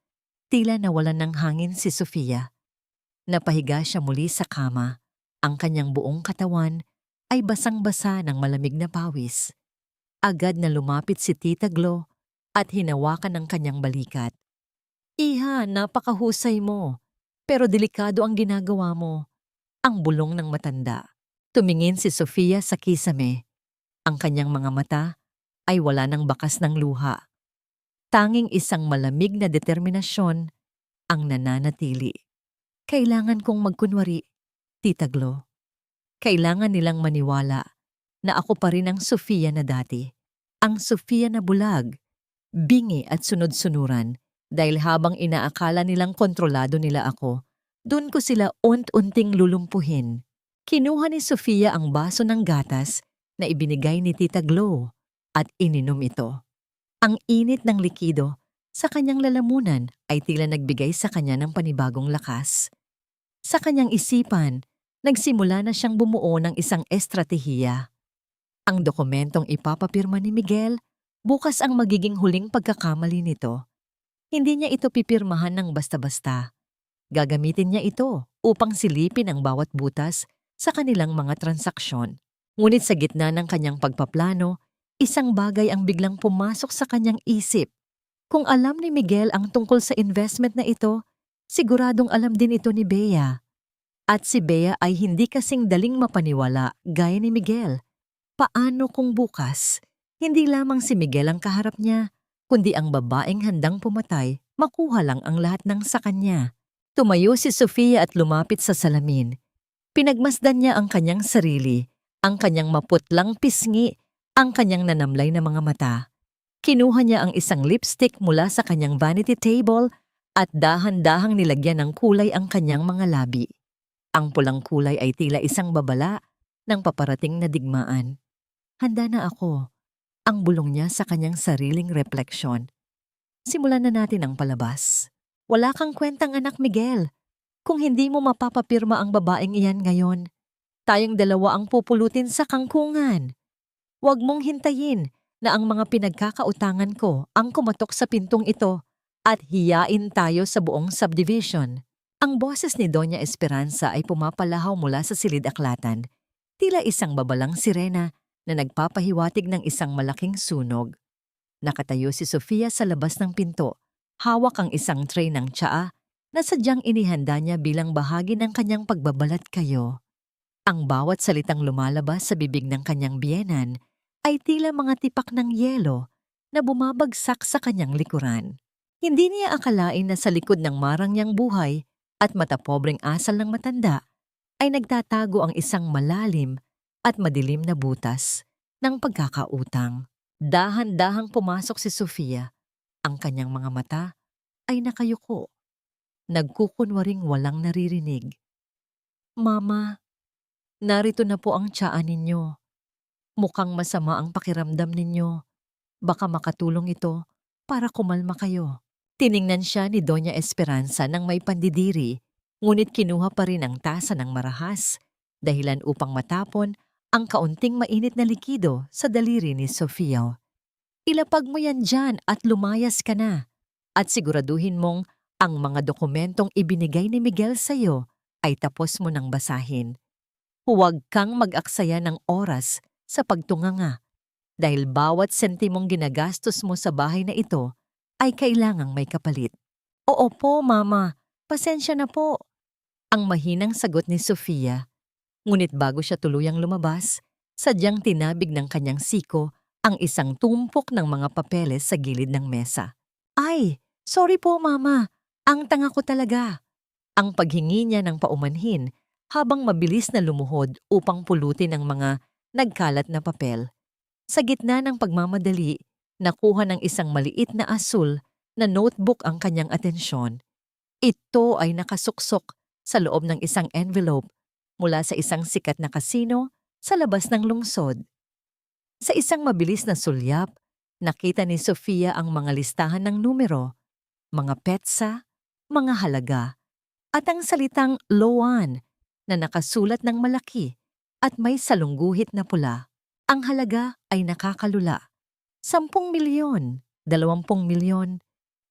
A: tila nawalan ng hangin si Sofia. Napahiga siya muli sa kama. Ang kanyang buong katawan ay basang-basa ng malamig na pawis. Agad na lumapit si Tita Glo at hinawakan ang kanyang balikat. Iha, napakahusay mo. Pero delikado ang ginagawa mo. Ang bulong ng matanda. Tumingin si Sofia sa kisame. Ang kanyang mga mata ay wala ng bakas ng luha. Tanging isang malamig na determinasyon ang nananatili. Kailangan kong magkunwari, Tita Glo. Kailangan nilang maniwala na ako pa rin ang Sofia na dati. Ang Sofia na bulag, bingi at sunod-sunuran dahil habang inaakala nilang kontrolado nila ako, doon ko sila unt-unting lulumpuhin. Kinuha ni Sofia ang baso ng gatas na ibinigay ni Tita Glo at ininom ito. Ang init ng likido sa kanyang lalamunan ay tila nagbigay sa kanya ng panibagong lakas. Sa kanyang isipan, nagsimula na siyang bumuo ng isang estratehiya. Ang dokumentong ipapapirma ni Miguel, bukas ang magiging huling pagkakamali nito. Hindi niya ito pipirmahan ng basta-basta. Gagamitin niya ito upang silipin ang bawat butas sa kanilang mga transaksyon. Ngunit sa gitna ng kanyang pagpaplano, isang bagay ang biglang pumasok sa kanyang isip. Kung alam ni Miguel ang tungkol sa investment na ito, siguradong alam din ito ni Bea. At si Bea ay hindi kasing daling mapaniwala gaya ni Miguel. Paano kung bukas, hindi lamang si Miguel ang kaharap niya, kundi ang babaeng handang pumatay, makuha lang ang lahat ng sa kanya. Tumayo si Sofia at lumapit sa salamin. Pinagmasdan niya ang kanyang sarili, ang kanyang maputlang pisngi, ang kanyang nanamlay na mga mata. Kinuha niya ang isang lipstick mula sa kanyang vanity table at dahan-dahang nilagyan ng kulay ang kanyang mga labi. Ang pulang kulay ay tila isang babala ng paparating na digmaan. Handa na ako, ang bulong niya sa kanyang sariling refleksyon. Simulan na natin ang palabas. Wala kang kwentang anak, Miguel. Kung hindi mo mapapapirma ang babaeng iyan ngayon, tayong dalawa ang pupulutin sa kangkungan. Huwag mong hintayin na ang mga pinagkakautangan ko ang kumatok sa pintong ito at hiyain tayo sa buong subdivision. Ang boses ni Doña Esperanza ay pumapalahaw mula sa silid-aklatan, tila isang babalang sirena na nagpapahiwatig ng isang malaking sunog. Nakatayo si Sofia sa labas ng pinto, hawak ang isang tray ng tsaa na sadyang inihanda niya bilang bahagi ng kanyang pagbabalat kayo. Ang bawat salitang lumalabas sa bibig ng kanyang biyenan ay tila mga tipak ng yelo na bumabagsak sa kanyang likuran. Hindi niya akalain na sa likod ng marang niyang buhay at matapobreng asal ng matanda ay nagtatago ang isang malalim at madilim na butas ng pagkakautang. Dahan-dahang pumasok si Sofia. Ang kanyang mga mata ay nakayuko. Nagkukunwaring walang naririnig. Mama, narito na po ang tiyaan ninyo. Mukhang masama ang pakiramdam ninyo. Baka makatulong ito para kumalma kayo. Tiningnan siya ni Doña Esperanza ng may pandidiri, ngunit kinuha pa rin ang tasa ng marahas, dahilan upang matapon ang kaunting mainit na likido sa daliri ni Sofia. Ilapag mo yan dyan at lumayas ka na. At siguraduhin mong ang mga dokumentong ibinigay ni Miguel sa'yo ay tapos mo nang basahin. Huwag kang mag-aksaya ng oras sa pagtunganga dahil bawat sentimong ginagastos mo sa bahay na ito ay kailangang may kapalit. Oo po, Mama. Pasensya na po. Ang mahinang sagot ni Sofia. Ngunit bago siya tuluyang lumabas, sadyang tinabig ng kanyang siko ang isang tumpok ng mga papeles sa gilid ng mesa. Ay, sorry po, Mama. Ang tanga ko talaga. Ang paghingi niya ng paumanhin habang mabilis na lumuhod upang pulutin ang mga nagkalat na papel. Sa gitna ng pagmamadali, nakuha ng isang maliit na asul na notebook ang kanyang atensyon. Ito ay nakasuksok sa loob ng isang envelope mula sa isang sikat na kasino sa labas ng lungsod. Sa isang mabilis na sulyap, nakita ni Sofia ang mga listahan ng numero, mga petsa, mga halaga, at ang salitang loan na nakasulat ng malaki at may salungguhit na pula. Ang halaga ay nakakalula. 10 milyon, 20 milyon,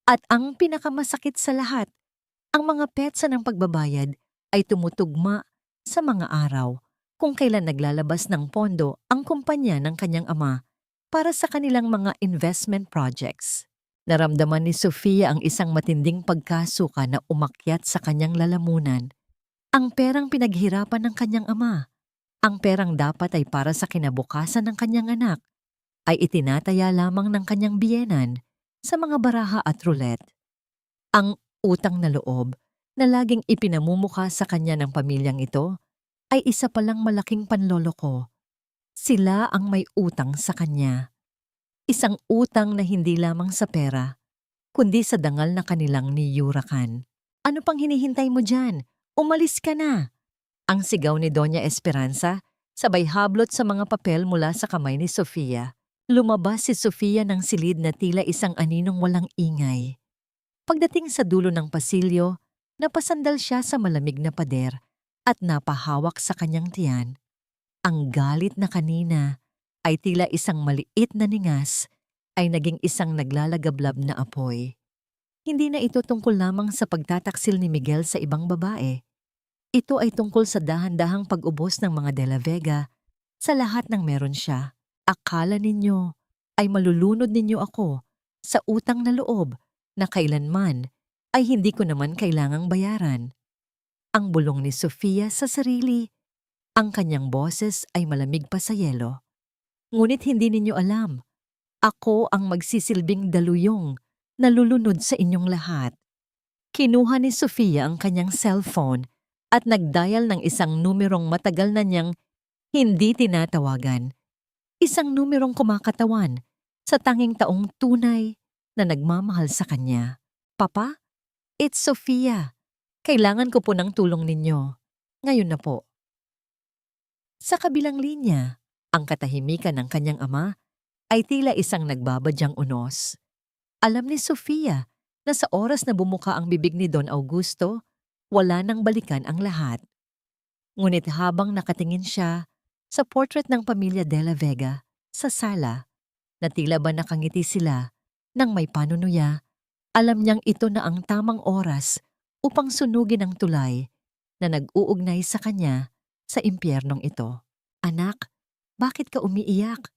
A: at ang pinakamasakit sa lahat, ang mga petsa ng pagbabayad ay tumutugma sa mga araw kung kailan naglalabas ng pondo ang kumpanya ng kanyang ama para sa kanilang mga investment projects. Naramdaman ni Sofia ang isang matinding pagkasuka na umakyat sa kanyang lalamunan. Ang perang pinaghirapan ng kanyang ama, ang perang dapat ay para sa kinabukasan ng kanyang anak, ay itinataya lamang ng kanyang biyenan sa mga baraha at roulette. Ang utang na loob na laging ipinamumukha sa kanya ng pamilyang ito ay isa palang malaking panloloko. Sila ang may utang sa kanya. Isang utang na hindi lamang sa pera, kundi sa dangal na kanilang niyurakan. Ano pang hinihintay mo dyan? Umalis ka na! Ang sigaw ni Doña Esperanza, sabay hablot sa mga papel mula sa kamay ni Sofia. Lumabas si Sofia ng silid na tila isang aninong walang ingay. Pagdating sa dulo ng pasilyo, napasandal siya sa malamig na pader at napahawak sa kanyang tiyan. Ang galit na kanina ay tila isang maliit na ningas ay naging isang naglalagablab na apoy. Hindi na ito tungkol lamang sa pagtataksil ni Miguel sa ibang babae. Ito ay tungkol sa dahan-dahang pag-ubos ng mga De La Vega sa lahat ng meron siya. Akala ninyo ay malulunod ninyo ako sa utang na loob na kailanman ay hindi ko naman kailangang bayaran. Ang bulong ni Sofia sa sarili, ang kanyang boses ay malamig pa sa yelo. Ngunit hindi ninyo alam, ako ang magsisilbing daluyong na lulunod sa inyong lahat. Kinuha ni Sofia ang kanyang cellphone at nagdial ng isang numerong matagal na niyang hindi tinatawagan. Isang numerong kumakatawan sa tanging taong tunay na nagmamahal sa kanya. Papa, it's Sofia. Kailangan ko po ng tulong ninyo. Ngayon na po. Sa kabilang linya, ang katahimikan ng kanyang ama ay tila isang nagbabadyang unos. Alam ni Sofia na sa oras na bumuka ang bibig ni Don Augusto, wala nang balikan ang lahat. Ngunit habang nakatingin siya sa portrait ng pamilya De La Vega sa sala, na tila ba nakangiti sila nang may panunuya, alam niyang ito na ang tamang oras upang sunugin ang tulay na nag-uugnay sa kanya sa impyernong ito. Anak, bakit ka umiiyak?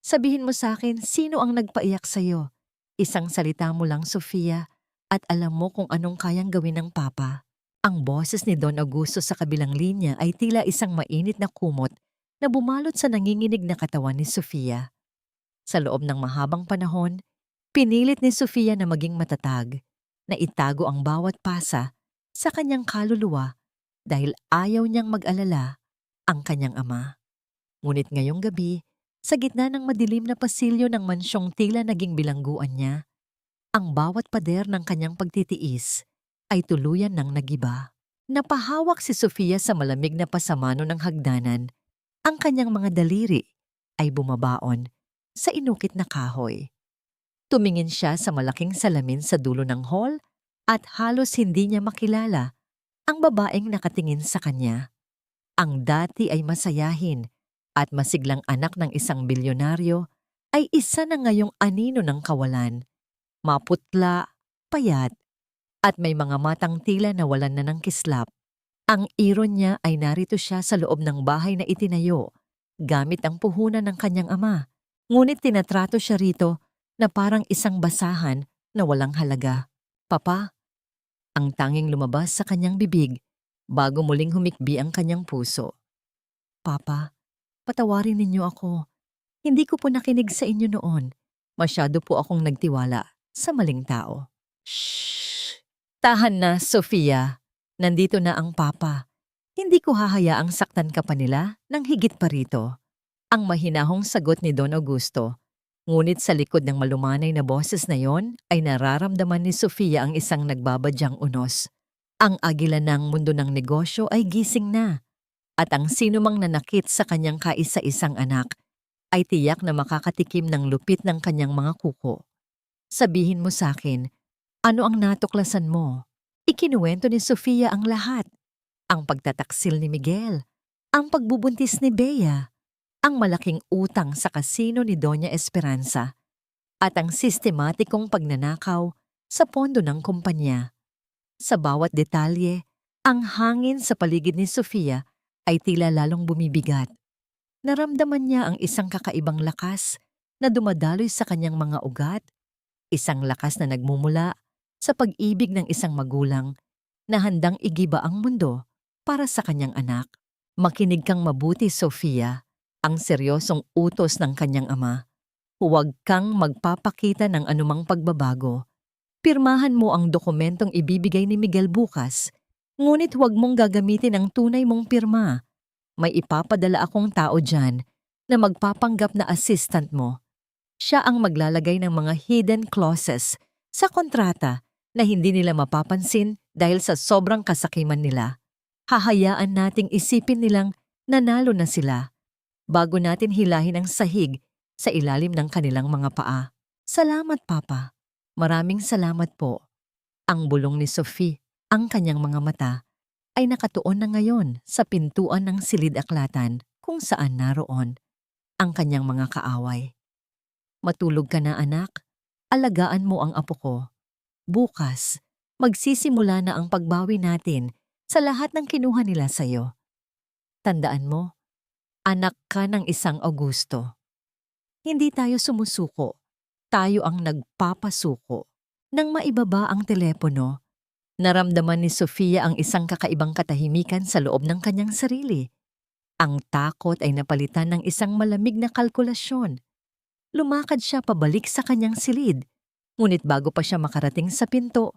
A: Sabihin mo sa akin sino ang nagpaiyak sa'yo. Isang salita mo lang, Sofia, at alam mo kung anong kayang gawin ng papa. Ang boses ni Don Augusto sa kabilang linya ay tila isang mainit na kumot na bumalot sa nanginginig na katawan ni Sofia. Sa loob ng mahabang panahon, pinilit ni Sofia na maging matatag, na itago ang bawat pasa sa kanyang kaluluwa dahil ayaw niyang mag-alala ang kanyang ama. Ngunit ngayong gabi, sa gitna ng madilim na pasilyo ng mansyong tila naging bilangguan niya, ang bawat pader ng kanyang pagtitiis ay tuluyan ng nagiba. Napahawak si Sofia sa malamig na pasamano ng hagdanan. Ang kanyang mga daliri ay bumabaon sa inukit na kahoy. Tumingin siya sa malaking salamin sa dulo ng hall at halos hindi niya makilala ang babaeng nakatingin sa kanya. Ang dati ay masayahin at masiglang anak ng isang bilyonaryo ay isa na ngayong anino ng kawalan. Maputla, payat, at may mga matang tila na walan na ng kislap. Ang iron niya ay narito siya sa loob ng bahay na itinayo, gamit ang puhunan ng kanyang ama. Ngunit tinatrato siya rito na parang isang basahan na walang halaga. Papa, ang tanging lumabas sa kanyang bibig bago muling humikbi ang kanyang puso. Papa, patawarin ninyo ako. Hindi ko po nakinig sa inyo noon. Masyado po akong nagtiwala sa maling tao. Shh! Tahan na, Sofia. Nandito na ang papa. Hindi ko hahayaang saktan ka pa nila nang higit pa rito. Ang mahinahong sagot ni Don Augusto. Ngunit sa likod ng malumanay na boses na yon ay nararamdaman ni Sofia ang isang nagbabadyang unos. Ang agila ng mundo ng negosyo ay gising na. At ang sinumang nanakit sa kanyang kaisa-isang anak ay tiyak na makakatikim ng lupit ng kanyang mga kuko. Sabihin mo sa akin, ano ang natuklasan mo? Ikinuwento ni Sofia ang lahat. Ang pagtataksil ni Miguel, ang pagbubuntis ni Bea, ang malaking utang sa kasino ni Doña Esperanza, at ang sistematikong pagnanakaw sa pondo ng kumpanya. Sa bawat detalye, ang hangin sa paligid ni Sofia ay tila lalong bumibigat. Naramdaman niya ang isang kakaibang lakas na dumadaloy sa kanyang mga ugat, isang lakas na nagmumula sa pag-ibig ng isang magulang na handang igiba ang mundo para sa kanyang anak. Makinig kang mabuti, Sofia, ang seryosong utos ng kanyang ama. Huwag kang magpapakita ng anumang pagbabago. Pirmahan mo ang dokumentong ibibigay ni Miguel bukas, ngunit huwag mong gagamitin ang tunay mong pirma. May ipapadala akong tao dyan na magpapanggap na assistant mo. Siya ang maglalagay ng mga hidden clauses sa kontrata na hindi nila mapapansin dahil sa sobrang kasakiman nila. Hahayaan nating isipin nilang nanalo na sila bago natin hilahin ang sahig sa ilalim ng kanilang mga paa. Salamat, Papa. Maraming salamat po. Ang bulong ni Sophie, ang kanyang mga mata, ay nakatuon na ngayon sa pintuan ng silid-aklatan kung saan naroon ang kanyang mga kaaway. Matulog ka na, anak. Alagaan mo ang apo ko. Bukas, magsisimula na ang pagbawi natin sa lahat ng kinuha nila sa'yo. Tandaan mo, anak ka ng isang Augusto. Hindi tayo sumusuko. Tayo ang nagpapasuko. Nang maibaba ang telepono, naramdaman ni Sofia ang isang kakaibang katahimikan sa loob ng kanyang sarili. Ang takot ay napalitan ng isang malamig na kalkulasyon. Lumakad siya pabalik sa kanyang silid, ngunit bago pa siya makarating sa pinto,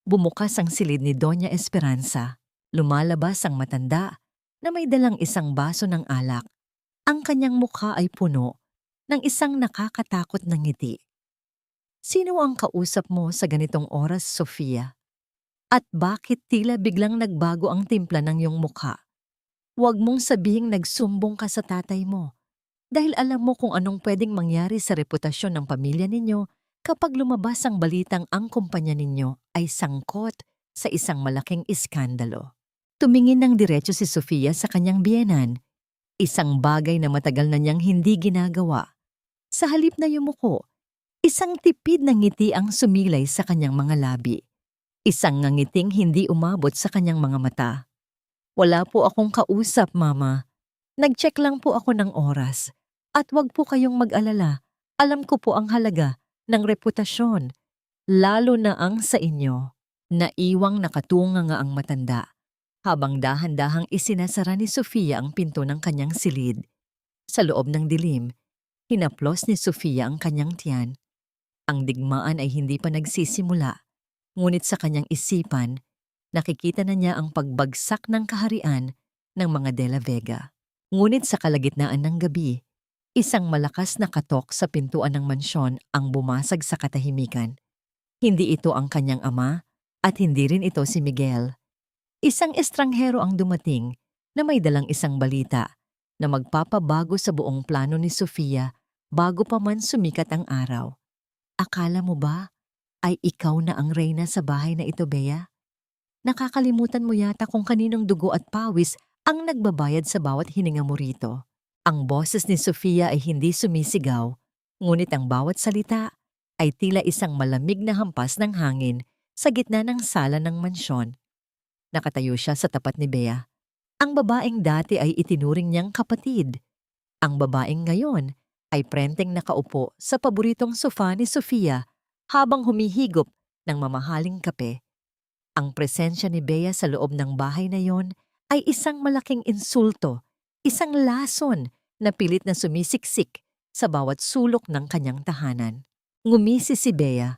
A: bumukas ang silid ni Doña Esperanza. Lumalabas ang matanda na may dalang isang baso ng alak. Ang kanyang mukha ay puno ng isang nakakatakot na ngiti. Sino ang kausap mo sa ganitong oras, Sofia? At bakit tila biglang nagbago ang timpla ng iyong mukha? Huwag mong sabihing nagsumbong ka sa tatay mo dahil alam mo kung anong pwedeng mangyari sa reputasyon ng pamilya ninyo kapag lumabas ang balitang ang kumpanya ninyo ay sangkot sa isang malaking iskandalo. Tumingin ng diretso si Sofia sa kanyang biyenan, isang bagay na matagal na niyang hindi ginagawa. Sa halip na yumuko, isang tipid na ngiti ang sumilay sa kanyang mga labi. Isang ngangiting hindi umabot sa kanyang mga mata. Wala po akong kausap, Mama. Nag-check lang po ako ng oras. At wag po kayong mag-alala. Alam ko po ang halaga ng reputasyon. Lalo na ang sa inyo. Naiwang nakatunga nga ang matanda. Habang dahan-dahang isinasara ni Sofia ang pinto ng kanyang silid. Sa loob ng dilim, hinaplos ni Sofia ang kanyang tiyan. Ang digmaan ay hindi pa nagsisimula, ngunit sa kanyang isipan, nakikita na niya ang pagbagsak ng kaharian ng mga De la Vega. Ngunit sa kalagitnaan ng gabi, isang malakas na katok sa pintuan ng mansyon ang bumasag sa katahimikan. Hindi ito ang kanyang ama at hindi rin ito si Miguel. Isang estranghero ang dumating na may dalang isang balita na magpapabago sa buong plano ni Sofia bago pa man sumikat ang araw. Akala mo ba ay ikaw na ang reyna sa bahay na ito, Bea? Nakakalimutan mo yata kung kaninong dugo at pawis ang nagbabayad sa bawat hininga mo rito. Ang boses ni Sofia ay hindi sumisigaw, Ngunit ang bawat salita ay tila isang malamig na hampas ng hangin sa gitna ng sala ng mansyon. Nakatayo siya sa tapat ni Bea. Ang babaeng dati ay itinuring niyang kapatid. Ang babaeng ngayon ay prenteng nakaupo sa paboritong sofa ni Sofia habang humihigop ng mamahaling kape. Ang presensya ni Bea sa loob ng bahay na yon ay isang malaking insulto, isang lason na pilit na sumisiksik sa bawat sulok ng kanyang tahanan. Ngumisi si Bea,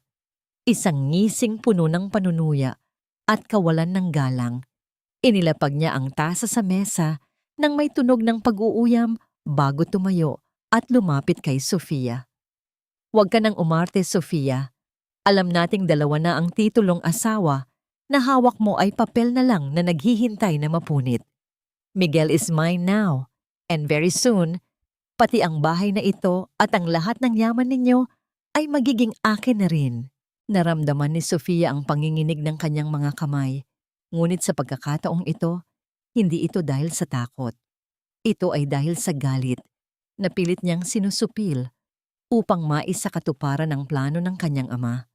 A: isang ngising puno ng panunuya at kawalan ng galang. Inilapag niya ang tasa sa mesa nang may tunog ng pag-uuyam bago tumayo at lumapit kay Sofia. "Huwag ka nang umarte, Sofia. Alam nating dalawa na ang titulong asawa na hawak mo ay papel na lang na naghihintay na mapunit. Miguel is mine now, and very soon, pati ang bahay na ito at ang lahat ng yaman ninyo ay magiging akin na rin." Naramdaman ni Sofia ang panginginig ng kanyang mga kamay. Ngunit sa pagkakataong ito, hindi ito dahil sa takot. Ito ay dahil sa galit na pilit niyang sinusupil upang maisakatuparan ang plano ng kanyang ama.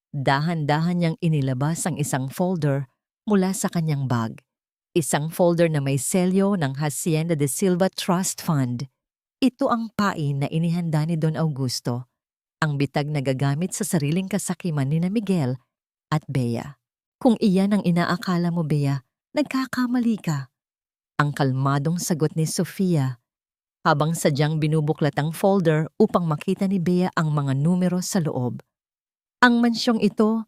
A: Dahan-dahan niyang inilabas ang isang folder mula sa kanyang bag. Isang folder na may selyo ng Hacienda de Silva Trust Fund. Ito ang pain na inihanda ni Don Augusto, ang bitag na gagamit sa sariling kasakiman ni na Miguel at Bea. "Kung iyan ang inaakala mo, Bea, nagkakamali ka." Ang kalmadong sagot ni Sofia, habang sadyang binubuklat ang folder upang makita ni Bea ang mga numero sa loob. "Ang mansyong ito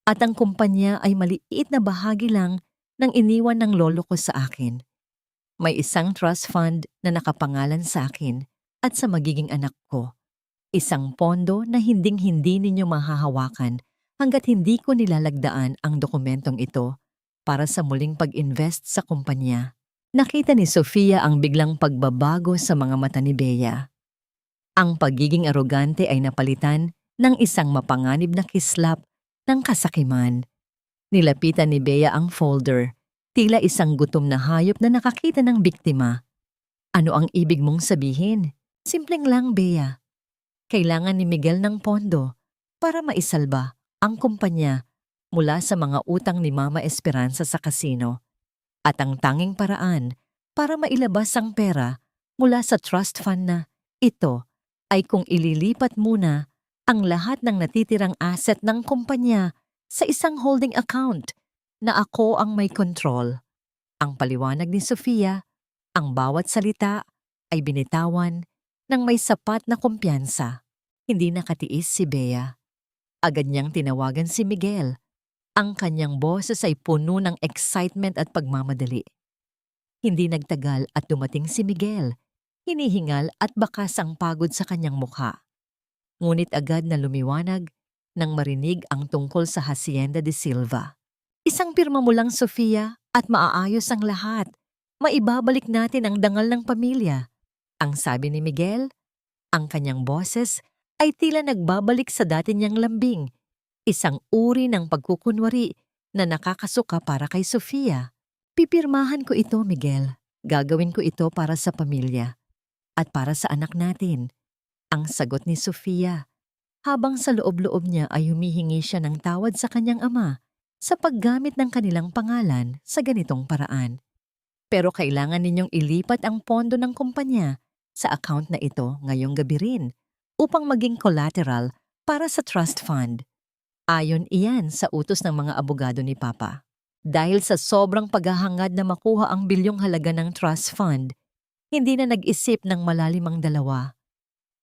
A: at ang kumpanya ay maliit na bahagi lang ng iniwan ng lolo ko sa akin. May isang trust fund na nakapangalan sa akin at sa magiging anak ko. Isang pondo na hinding-hindi ninyo mahahawakan hanggat hindi ko nilalagdaan ang dokumentong ito para sa muling pag-invest sa kumpanya." Nakita ni Sofia ang biglang pagbabago sa mga mata ni Bea. Ang pagiging arogante ay napalitan ng isang mapanganib na kislap ng kasakiman. Nilapitan ni Bea ang folder, tila isang gutom na hayop na nakakita ng biktima. "Ano ang ibig mong sabihin?" "Simpleng lang, Bea. Kailangan ni Miguel ng pondo para maisalba ang kumpanya mula sa mga utang ni Mama Esperanza sa kasino. At ang tanging paraan para mailabas ang pera mula sa trust fund na ito ay kung ililipat muna ang lahat ng natitirang asset ng kumpanya sa isang holding account na ako ang may control." Ang paliwanag ni Sofia, ang bawat salita ay binitawan ng may sapat na kumpiyansa. Hindi nakatiis si Bea. Agad niyang tinawagan si Miguel. Ang kanyang boses ay puno ng excitement at pagmamadali. Hindi nagtagal at dumating si Miguel. Hinihingal at bakas ang pagod sa kanyang mukha. Ngunit agad na lumiwanag nang marinig ang tungkol sa Hacienda de Silva. "Isang pirma mo lang, Sofia, at maaayos ang lahat. Maibabalik natin ang dangal ng pamilya," ang sabi ni Miguel. Ang kanyang boses ay tila nagbabalik sa dati niyang lambing. Isang uri ng pagkukunwari na nakakasuka para kay Sofia. "Pipirmahan ko ito, Miguel. Gagawin ko ito para sa pamilya at para sa anak natin," ang sagot ni Sofia. Habang sa loob-loob niya ay humihingi siya ng tawad sa kanyang ama sa paggamit ng kanilang pangalan sa ganitong paraan. "Pero kailangan ninyong ilipat ang pondo ng kumpanya sa account na ito ngayong gabi rin upang maging collateral para sa trust fund." Ayon iyan sa utos ng mga abogado ni Papa. Dahil sa sobrang paghahangad na makuha ang bilyong halaga ng trust fund, hindi na nag-isip ng malalim ang dalawa.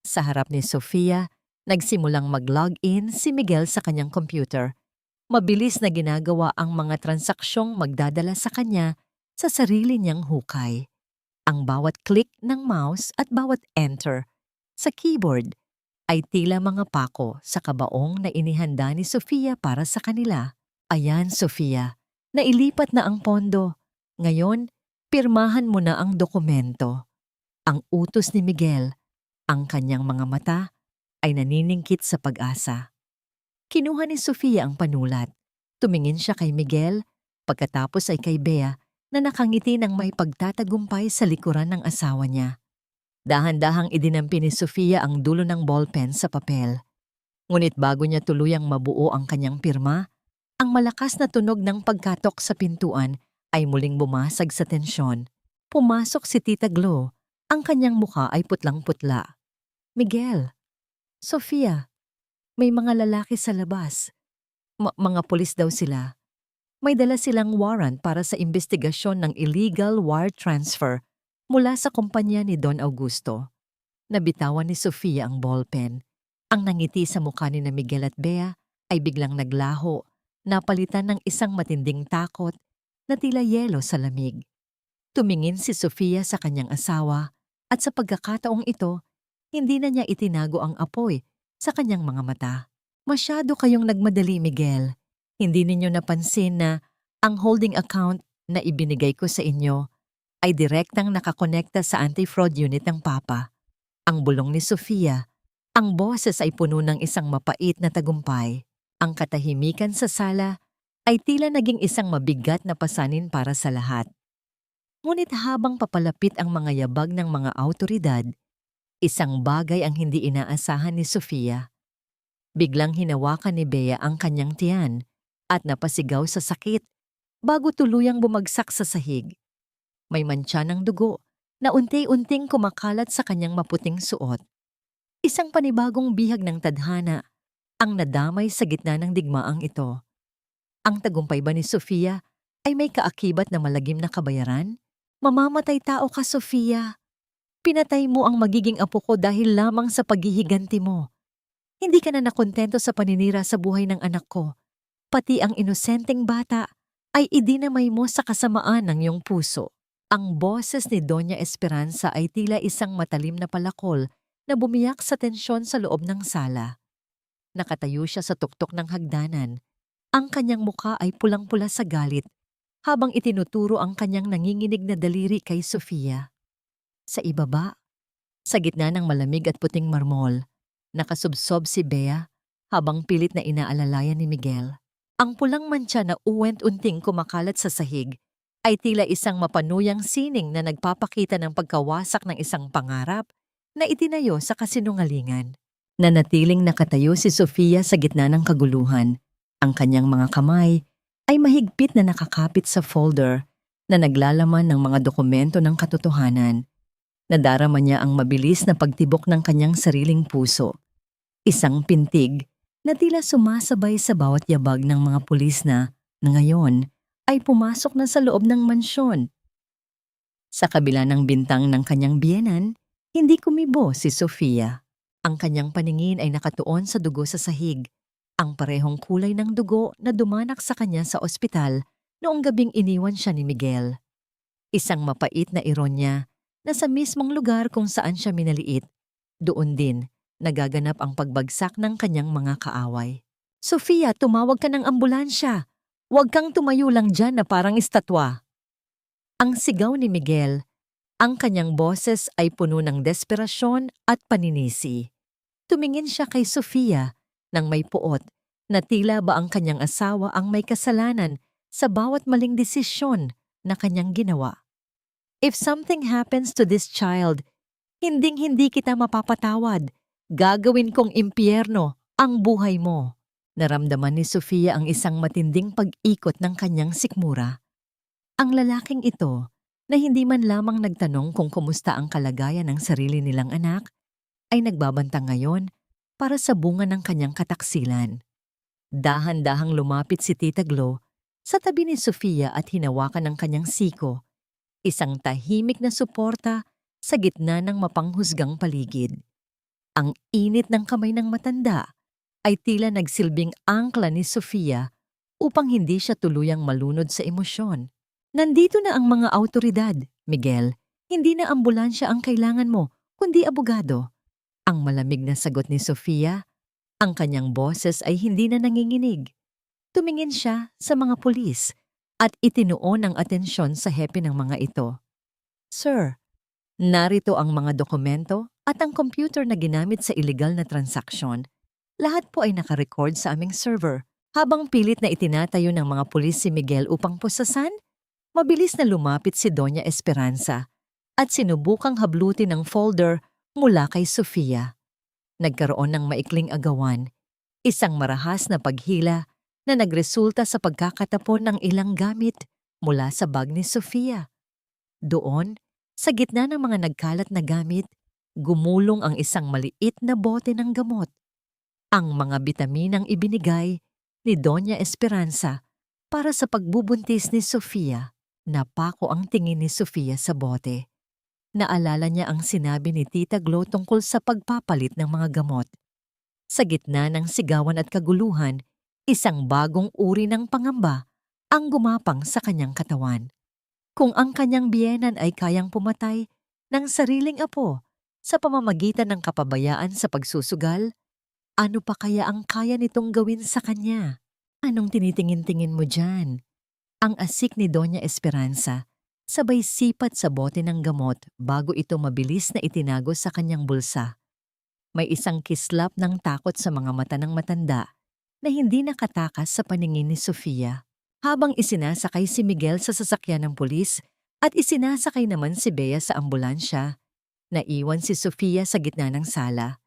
A: Sa harap ni Sofia, nagsimulang mag-log-in si Miguel sa kanyang computer. Mabilis na ginagawa ang mga transaksyong magdadala sa kanya sa sarili niyang hukay. Ang bawat click ng mouse at bawat enter sa keyboard ay tila mga pako sa kabaong na inihanda ni Sofia para sa kanila. "Ayan, Sofia, nailipat na ang pondo. Ngayon, pirmahan mo na ang dokumento." Ang utos ni Miguel. Ang kanyang mga mata ay naniningkit sa pag-asa. Kinuha ni Sofia ang panulat. Tumingin siya kay Miguel, pagkatapos ay kay Bea na nakangiti ng may pagtatagumpay sa likuran ng asawa niya. Dahan-dahang idinampi ni Sofia ang dulo ng ballpen sa papel. Ngunit bago niya tuluyang mabuo ang kanyang pirma, ang malakas na tunog ng pagkatok sa pintuan ay muling bumasag sa tensyon. Pumasok si Tita Glo. Ang kanyang mukha ay putlang-putla. Miguel, Sofia, may mga lalaki sa labas. Mga pulis daw sila. May dala silang warrant para sa investigasyon ng illegal wire transfer mula sa kumpanya ni Don Augusto. Nabitawan ni Sofia ang ballpen. Ang nangiti sa mukha ni na Miguel at Bea ay biglang naglaho, napalitan ng isang matinding takot na tila yelo sa lamig. Tumingin si Sofia sa kanyang asawa at sa pagkakataong ito, hindi na niya itinago ang apoy sa kanyang mga mata. Masyado kayong nagmadali, Miguel. Hindi ninyo napansin na ang holding account na ibinigay ko sa inyo ay direktang nakakonekta sa anti-fraud unit ng Papa. Ang bulong ni Sofia, ang boses ay puno ng isang mapait na tagumpay. Ang katahimikan sa sala ay tila naging isang mabigat na pasanin para sa lahat. Ngunit habang papalapit ang mga yabag ng mga awtoridad, isang bagay ang hindi inaasahan ni Sofia. Biglang hinawakan ni Bea ang kanyang tiyan at napasigaw sa sakit bago tuluyang bumagsak sa sahig. May mantsa ng dugo na unti-unting kumakalat sa kanyang maputing suot. Isang panibagong bihag ng tadhana ang nadamay sa gitna ng digmaang ito. Ang tagumpay ba ni Sofia ay may kaakibat na malagim na kabayaran? Mamamatay tao ka, Sofia. Pinatay mo ang magiging apo ko dahil lamang sa paghihiganti mo. Hindi ka na nakontento sa paninira sa buhay ng anak ko. Pati ang inosenteng bata ay idinamay mo sa kasamaan ng iyong puso. Ang boses ni Doña Esperanza ay tila isang matalim na palakol na bumiyak sa tensyon sa loob ng sala. Nakatayo siya sa tuktok ng hagdanan. Ang kanyang mukha ay pulang-pula sa galit habang itinuturo ang kanyang nanginginig na daliri kay Sofia. Sa ibaba, sa gitna ng malamig at puting marmol, nakasubsob si Bea habang pilit na inaalalayan ni Miguel. Ang pulang mantsa na uwent-unting kumakalat sa sahig ay tila isang mapanuyang sining na nagpapakita ng pagkawasak ng isang pangarap na itinayo sa kasinungalingan. Nanatiling nakatayo si Sofia sa gitna ng kaguluhan. Ang kanyang mga kamay ay mahigpit na nakakapit sa folder na naglalaman ng mga dokumento ng katotohanan. Nadarama niya ang mabilis na pagtibok ng kanyang sariling puso. Isang pintig na tila sumasabay sa bawat yabag ng mga pulis na ngayon ay pumasok na sa loob ng mansyon. Sa kabila ng bintang ng kanyang biyenan, hindi kumibo si Sofia. Ang kanyang paningin ay nakatuon sa dugo sa sahig, ang parehong kulay ng dugo na dumanak sa kanya sa ospital noong gabing iniwan siya ni Miguel. Isang mapait na ironya na sa mismong lugar kung saan siya minaliit, doon din nagaganap ang pagbagsak ng kanyang mga kaaway. Sofia, tumawag ka ng ambulansya. Huwag kang tumayo lang dyan na parang estatwa. Ang sigaw ni Miguel, ang kanyang boses ay puno ng desperasyon at paninisi. Tumingin siya kay Sofia nang may puot na tila ba ang kanyang asawa ang may kasalanan sa bawat maling desisyon na kanyang ginawa. If something happens to this child, hinding-hindi kita mapapatawad. Gagawin kong impyerno ang buhay mo. Naramdaman ni Sofia ang isang matinding pag-ikot ng kanyang sikmura. Ang lalaking ito, na hindi man lamang nagtanong kung kumusta ang kalagayan ng sarili nilang anak, ay nagbabanta ngayon para sa bunga ng kanyang kataksilan. Dahan-dahang lumapit si Tita Glo sa tabi ni Sofia at hinawakan ng kanyang siko, isang tahimik na suporta sa gitna ng mapanghusgang paligid. Ang init ng kamay ng matanda ay tila nagsilbing angkla ni Sofia upang hindi siya tuluyang malunod sa emosyon. Nandito na ang mga awtoridad, Miguel. Hindi na ambulansya ang kailangan mo, kundi abogado. Ang malamig na sagot ni Sofia, ang kanyang boses ay hindi na nanginginig. Tumingin siya sa mga pulis at itinuon ang atensyon sa hepe ng mga ito. Sir, narito ang mga dokumento at ang computer na ginamit sa illegal na transaksyon. Lahat po ay nakarecord sa aming server. Habang pilit na itinatayo ng mga pulis si Miguel upang pusasan, mabilis na lumapit si Doña Esperanza at sinubukang hablutin ang folder mula kay Sofia. Nagkaroon ng maikling agawan, isang marahas na paghila na nagresulta sa pagkakatapon ng ilang gamit mula sa bag ni Sofia. Doon, sa gitna ng mga nagkalat na gamit, gumulong ang isang maliit na bote ng gamot. Ang mga bitaminang ibinigay ni Doña Esperanza para sa pagbubuntis ni Sofia. Napako ang tingin ni Sofia sa bote. Naalala niya ang sinabi ni Tita Glo tungkol sa pagpapalit ng mga gamot. Sa gitna ng sigawan at kaguluhan, isang bagong uri ng pangamba ang gumapang sa kanyang katawan. Kung ang kanyang biyenan ay kayang pumatay ng sariling apo sa pamamagitan ng kapabayaan sa pagsusugal, ano pa kaya ang kaya nitong gawin sa kanya? Anong tinitingin-tingin mo dyan? Ang asik ni Doña Esperanza, sabay sipat sa bote ng gamot bago ito mabilis na itinago sa kanyang bulsa. May isang kislap ng takot sa mga mata ng matanda na hindi nakatakas sa paningin ni Sofia. Habang isinasakay si Miguel sa sasakyan ng pulis at isinasakay naman si Bea sa ambulansya, naiwan si Sofia sa gitna ng sala.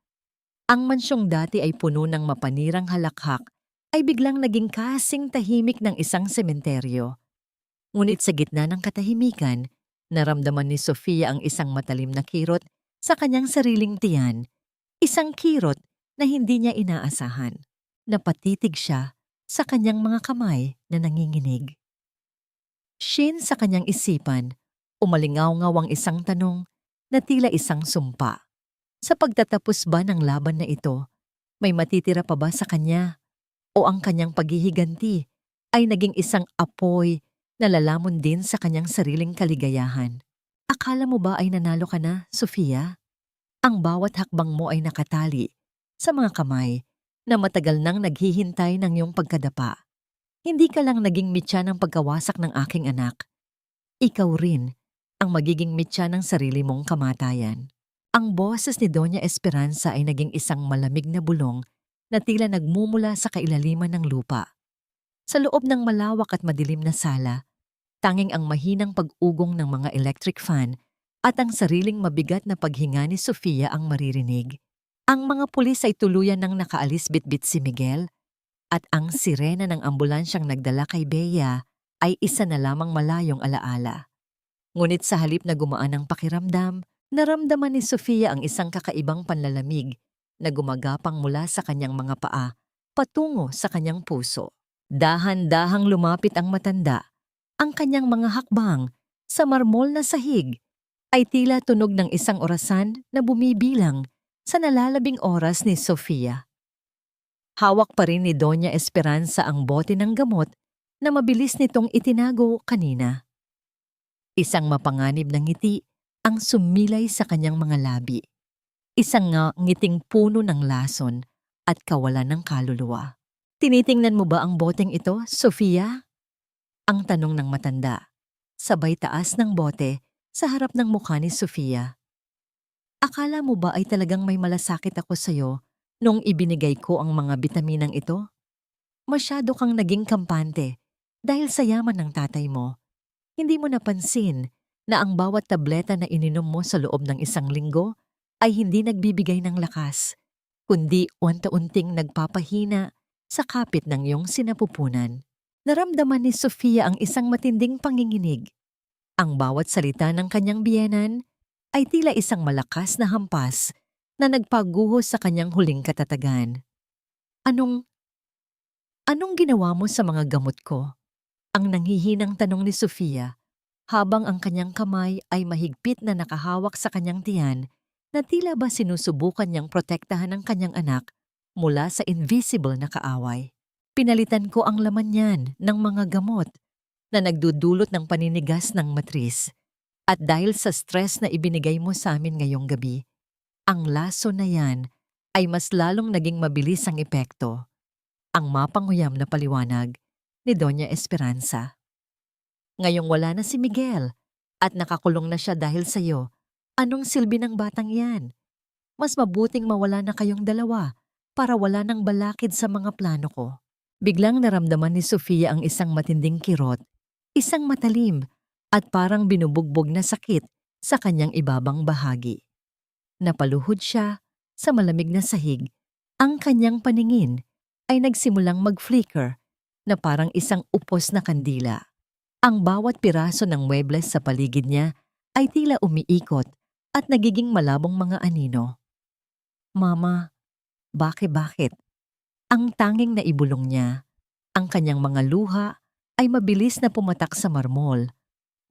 A: Ang mansyong dati ay puno ng mapanirang halakhak ay biglang naging kasing tahimik ng isang sementeryo. Ngunit sa gitna ng katahimikan, naramdaman ni Sofia ang isang matalim na kirot sa kanyang sariling tiyan, isang kirot na hindi niya inaasahan. Napatitig siya sa kanyang mga kamay na nanginginig. Shin sa kanyang isipan, umalingaw-ngaw ang isang tanong na tila isang sumpa. Sa pagtatapos ba ng laban na ito, may matitira pa ba sa kanya? O ang kanyang paghihiganti ay naging isang apoy na lalamon din sa kanyang sariling kaligayahan? Akala mo ba ay nanalo ka na, Sofia? Ang bawat hakbang mo ay nakatali sa mga kamay na matagal nang naghihintay ng iyong pagkadapa. Hindi ka lang naging mitya ng pagkawasak ng aking anak. Ikaw rin ang magiging mitya ng sarili mong kamatayan. Ang boses ni Doña Esperanza ay naging isang malamig na bulong na tila nagmumula sa kailaliman ng lupa. Sa loob ng malawak at madilim na sala, tanging ang mahinang pag-ugong ng mga electric fan at ang sariling mabigat na paghinga ni Sofia ang maririnig. Ang mga pulis ay tuluyan ng nakaalis bitbit si Miguel at ang sirena ng ambulansyang nagdala kay Bea ay isa na lamang malayong alaala. Ngunit sa halip na gumaan ang pakiramdam, naramdaman ni Sofia ang isang kakaibang panlalamig na gumagapang mula sa kanyang mga paa patungo sa kanyang puso. Dahan-dahang lumapit ang matanda. Ang kanyang mga hakbang sa marmol na sahig ay tila tunog ng isang orasan na bumibilang sa nalalabing oras ni Sofia. Hawak pa rin ni Doña Esperanza ang bote ng gamot na mabilis nitong itinago kanina. Isang mapanganib na ngiti ang sumilay sa kanyang mga labi. Isang ngiting puno ng lason at kawalan ng kaluluwa. Tinitingnan mo ba ang boteng ito, Sofia? Ang tanong ng matanda, sabay taas ng bote sa harap ng mukha ni Sofia. Akala mo ba ay talagang may malasakit ako sa'yo nung ibinigay ko ang mga bitaminang ito? Masyado kang naging kampante dahil sa yaman ng tatay mo. Hindi mo napansin na ang bawat tableta na ininom mo sa loob ng isang linggo ay hindi nagbibigay ng lakas, kundi unti-unting nagpapahina sa kapit ng iyong sinapupunan. Naramdaman ni Sofia ang isang matinding panginginig. Ang bawat salita ng kanyang biyenan ay tila isang malakas na hampas na nagpaguhos sa kanyang huling katatagan. Anong ginawa mo sa mga gamot ko? Ang nanghihinang tanong ni Sofia habang ang kanyang kamay ay mahigpit na nakahawak sa kanyang tiyan na tila ba sinusubukan niyang protektahan ang kanyang anak mula sa invisible na kaaway. Pinalitan ko ang laman niyan ng mga gamot na nagdudulot ng paninigas ng matris. At dahil sa stress na ibinigay mo sa amin ngayong gabi, ang laso na yan ay mas lalong naging mabilis ang epekto. Ang mapanghuyam na paliwanag ni Doña Esperanza. Ngayong wala na si Miguel at nakakulong na siya dahil sa'yo, anong silbi ng batang yan? Mas mabuting mawala na kayong dalawa para wala nang balakid sa mga plano ko. Biglang naramdaman ni Sofia ang isang matinding kirot, isang matalim at parang binubugbog na sakit sa kanyang ibabang bahagi. Napaluhod siya sa malamig na sahig. Ang kanyang paningin ay nagsimulang mag-flicker na parang isang upos na kandila. Ang bawat piraso ng muebles sa paligid niya ay tila umiikot at nagiging malabong mga anino. Mama, bakit? Ang tanging naibulong niya, ang kanyang mga luha ay mabilis na pumatak sa marmol,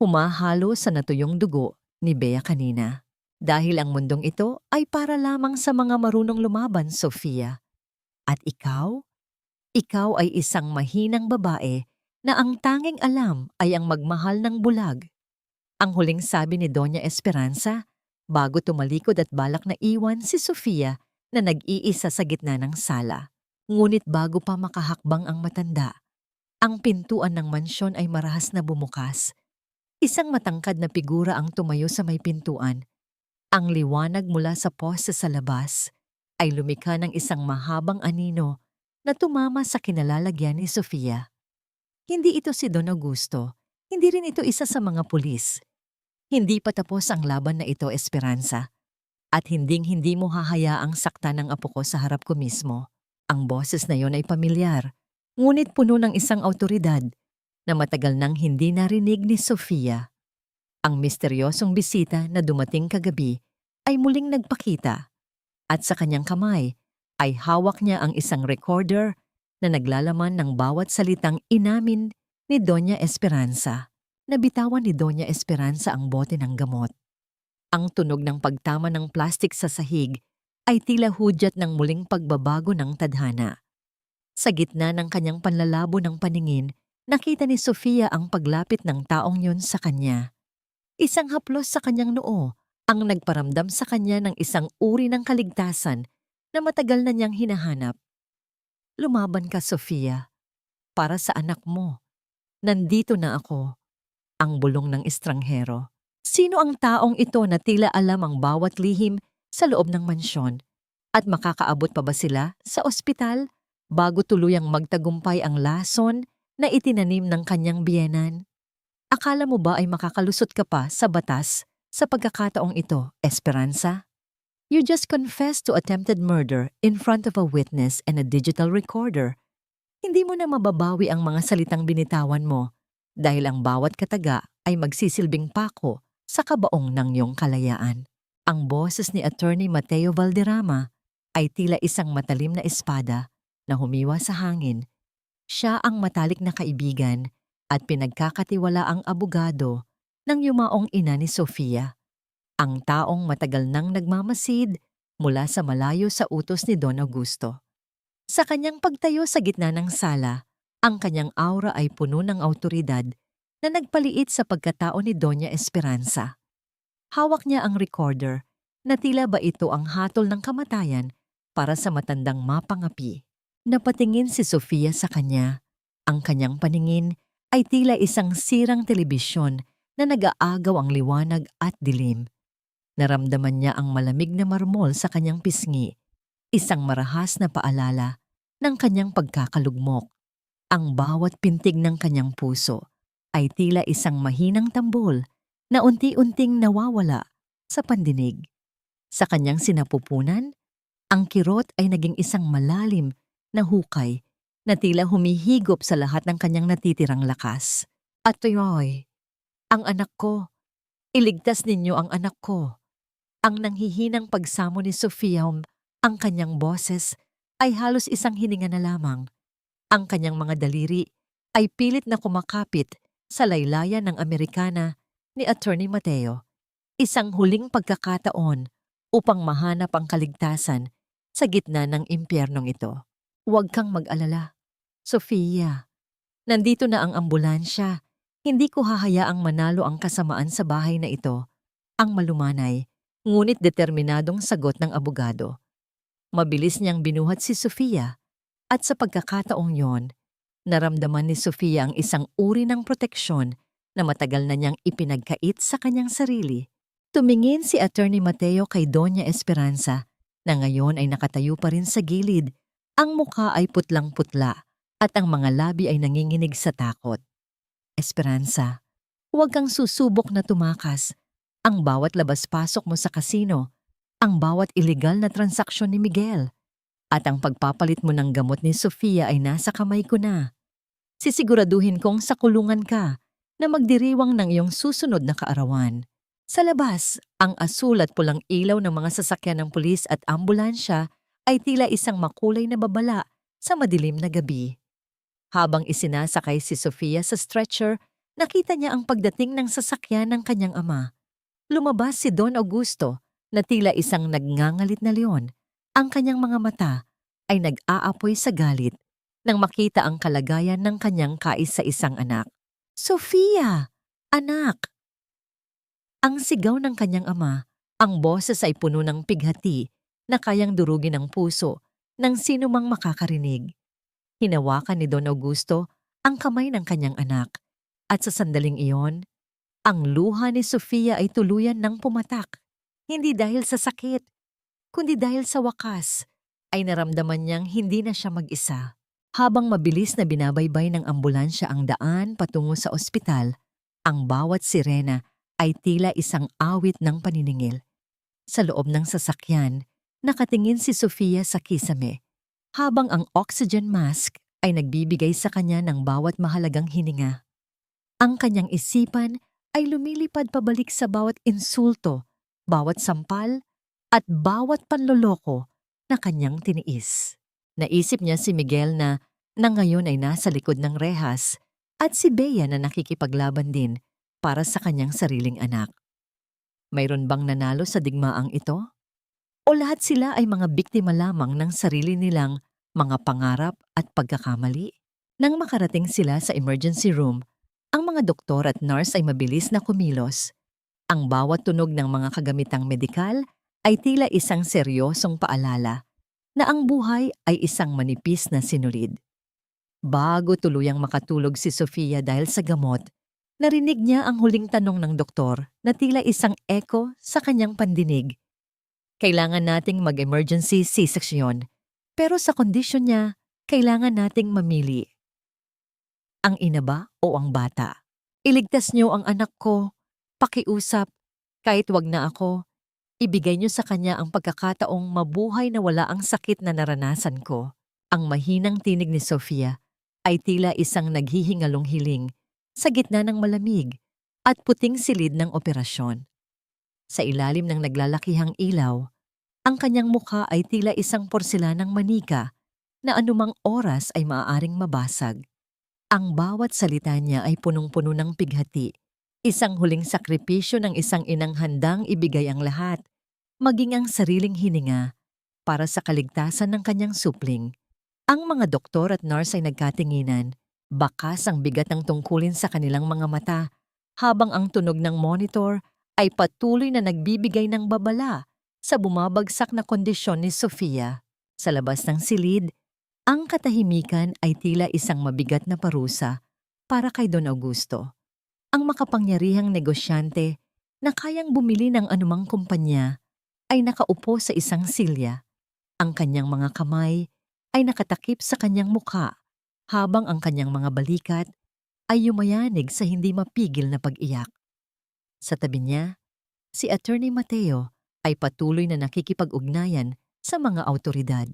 A: humahalo sa natuyong dugo ni Bea kanina. Dahil ang mundong ito ay para lamang sa mga marunong lumaban, Sofia. At ikaw? Ikaw ay isang mahinang babae na ang tanging alam ay ang magmahal ng bulag. Ang huling sabi ni Doña Esperanza bago tumalikod at balak na iwan si Sofia na nag-iisa sa gitna ng sala. Ngunit bago pa makahakbang ang matanda, ang pintuan ng mansyon ay marahas na bumukas. Isang matangkad na figura ang tumayo sa may pintuan. Ang liwanag mula sa poste sa labas ay lumikha ng isang mahabang anino na tumama sa kinalalagyan ni Sofia. Hindi ito si Don Augusto, hindi rin ito isa sa mga pulis. Hindi pa tapos ang laban na ito, Esperanza. At hinding-hindi mo hahayaang sakta ng apo ko sa harap ko mismo. Ang boses na yon ay pamilyar, ngunit puno ng isang awtoridad na matagal nang hindi narinig ni Sofia. Ang misteryosong bisita na dumating kagabi ay muling nagpakita at sa kanyang kamay ay hawak niya ang isang recorder na naglalaman ng bawat salitang inamin ni Doña Esperanza. Nabitawan ni Doña Esperanza ang bote ng gamot. Ang tunog ng pagtama ng plastik sa sahig ay tila hudyat ng muling pagbabago ng tadhana. Sa gitna ng kanyang panlalabo ng paningin, nakita ni Sofia ang paglapit ng taong yun sa kanya. Isang haplos sa kanyang noo ang nagparamdam sa kanya ng isang uri ng kaligtasan na matagal na niyang hinahanap. Lumaban ka, Sofia, para sa anak mo. Nandito na ako, ang bulong ng estranghero. Sino ang taong ito na tila alam ang bawat lihim sa loob ng mansyon? At makakaabot pa ba sila sa ospital bago tuluyang magtagumpay ang lason na itinanim ng kanyang biyenan? Akala mo ba ay makakalusot ka pa sa batas sa pagkakataong ito, Esperanza? You just confessed to attempted murder in front of a witness and a digital recorder. Hindi mo na mababawi ang mga salitang binitawan mo dahil ang bawat kataga ay magsisilbing pako sa kabaong ng iyong kalayaan. Ang boses ni Attorney Mateo Valderrama ay tila isang matalim na espada na humiwa sa hangin. Siya ang matalik na kaibigan at pinagkakatiwalaang abogado ng yumaong ina ni Sofia, ang taong matagal nang nagmamasid mula sa malayo sa utos ni Don Augusto. Sa kanyang pagtayo sa gitna ng sala, ang kanyang aura ay puno ng awtoridad na nagpaliit sa pagkatao ni Doña Esperanza. Hawak niya ang recorder na tila ba ito ang hatol ng kamatayan para sa matandang mapangapi. Napatingin si Sofia sa kanya. Ang kanyang paningin ay tila isang sirang telebisyon na nag-aagaw ang liwanag at dilim. Naramdaman niya ang malamig na marmol sa kanyang pisngi, isang marahas na paalala ng kanyang pagkakalugmok. Ang bawat pintig ng kanyang puso ay tila isang mahinang tambol na unti-unting nawawala sa pandinig. Sa kanyang sinapupunan, ang kirot ay naging isang malalim na hukay na tila humihigop sa lahat ng kanyang natitirang lakas. At Roy, ang anak ko, iligtas ninyo ang anak ko. Ang nanghihinang pagsamo ni Sofia, ang kanyang boses ay halos isang hininga na lamang. Ang kanyang mga daliri ay pilit na kumakapit sa laylayan ng Amerikana ni Attorney Mateo. Isang huling pagkakataon upang mahanap ang kaligtasan sa gitna ng impyernong ito. Huwag kang mag-alala, Sofia. Nandito na ang ambulansya. Hindi ko hahayaang manalo ang kasamaan sa bahay na ito. Ang malumanay, ngunit determinadong sagot ng abogado. Mabilis niyang binuhat si Sofia at sa pagkakataong yon, naramdaman ni Sofia ang isang uri ng proteksyon na matagal na niyang ipinagkait sa kanyang sarili. Tumingin si Attorney Mateo kay Doña Esperanza na ngayon ay nakatayo pa rin sa gilid. Ang mukha ay putlang-putla at ang mga labi ay nanginginig sa takot. Esperanza, huwag kang susubok na tumakas. ang bawat labas-pasok mo sa kasino, ang bawat illegal na transaksyon ni Miguel, at ang pagpapalit mo ng gamot ni Sofia ay nasa kamay ko na. Sisiguraduhin kong sa kulungan ka na magdiriwang ng iyong susunod na kaarawan. Sa labas, ang asul at pulang ilaw ng mga sasakyan ng pulis at ambulansya ay tila isang makulay na babala sa madilim na gabi. Habang isinasakay si Sofia sa stretcher, nakita niya ang pagdating ng sasakyan ng kanyang ama. Lumabas si Don Augusto na tila isang nagngangalit na leon. Ang kanyang mga mata ay nag-aapoy sa galit nang makita ang kalagayan ng kanyang kaisa-isang anak. "Sofia! Anak!" Ang sigaw ng kanyang ama, ang boses ay puno ng pighati na kayang durugin ang puso ng sino mang makakarinig. Hinawakan ni Don Augusto ang kamay ng kanyang anak at sa sandaling iyon, ang luha ni Sofia ay tuluyan ng pumatak. Hindi dahil sa sakit, kundi dahil sa wakas ay naramdaman niyang hindi na siya mag-isa. Habang mabilis na binabaybay ng ambulansya ang daan patungo sa ospital, ang bawat sirena ay tila isang awit ng paniningil. Sa loob ng sasakyan, nakatingin si Sofia sa kisame, habang ang oxygen mask ay nagbibigay sa kanya ng bawat mahalagang hininga. Ang kanyang isipan ay lumilipad pabalik sa bawat insulto, bawat sampal, at bawat panloloko na kanyang tiniis. Naisip niya si Miguel na ngayon ay nasa likod ng rehas at si Bea na nakikipaglaban din para sa kanyang sariling anak. Mayroon bang nanalo sa digmaang ito? O lahat sila ay mga biktima lamang ng sarili nilang mga pangarap at pagkakamali? Nang makarating sila sa emergency room, ang mga doktor at nurse ay mabilis na kumilos. Ang bawat tunog ng mga kagamitang medikal ay tila isang seryosong paalala na ang buhay ay isang manipis na sinulid. Bago tuluyang makatulog si Sofia dahil sa gamot, narinig niya ang huling tanong ng doktor na tila isang echo sa kanyang pandinig. Kailangan nating mag-emergency C-section, pero sa kondisyon niya, kailangan nating mamili. Ang ina ba o ang bata? Iligtas niyo ang anak ko, pakiusap, kahit wag na ako. Ibigay niyo sa kanya ang pagkakataong mabuhay na wala ang sakit na naranasan ko. Ang mahinang tinig ni Sofia ay tila isang naghihingalong hiling sa gitna ng malamig at puting silid ng operasyon. Sa ilalim ng naglalakihang ilaw, ang kanyang mukha ay tila isang porselanang manika na anumang oras ay maaaring mabasag. Ang bawat salita niya ay punong-puno ng pighati, isang huling sakripisyo ng isang inang handang ibigay ang lahat, maging ang sariling hininga, para sa kaligtasan ng kanyang supling. Ang mga doktor at nurse ay nagkatinginan, bakas ang bigat ng tungkulin sa kanilang mga mata, habang ang tunog ng monitor ay patuloy na nagbibigay ng babala sa bumabagsak na kondisyon ni Sofia. Sa labas ng silid, ang katahimikan ay tila isang mabigat na parusa para kay Don Augusto. Ang makapangyarihang negosyante na kayang bumili ng anumang kumpanya ay nakaupo sa isang silya. Ang kanyang mga kamay ay nakatakip sa kanyang mukha habang ang kanyang mga balikat ay yumayanig sa hindi mapigil na pag-iyak. Sa tabi niya, si Attorney Mateo ay patuloy na nakikipag-ugnayan sa mga awtoridad.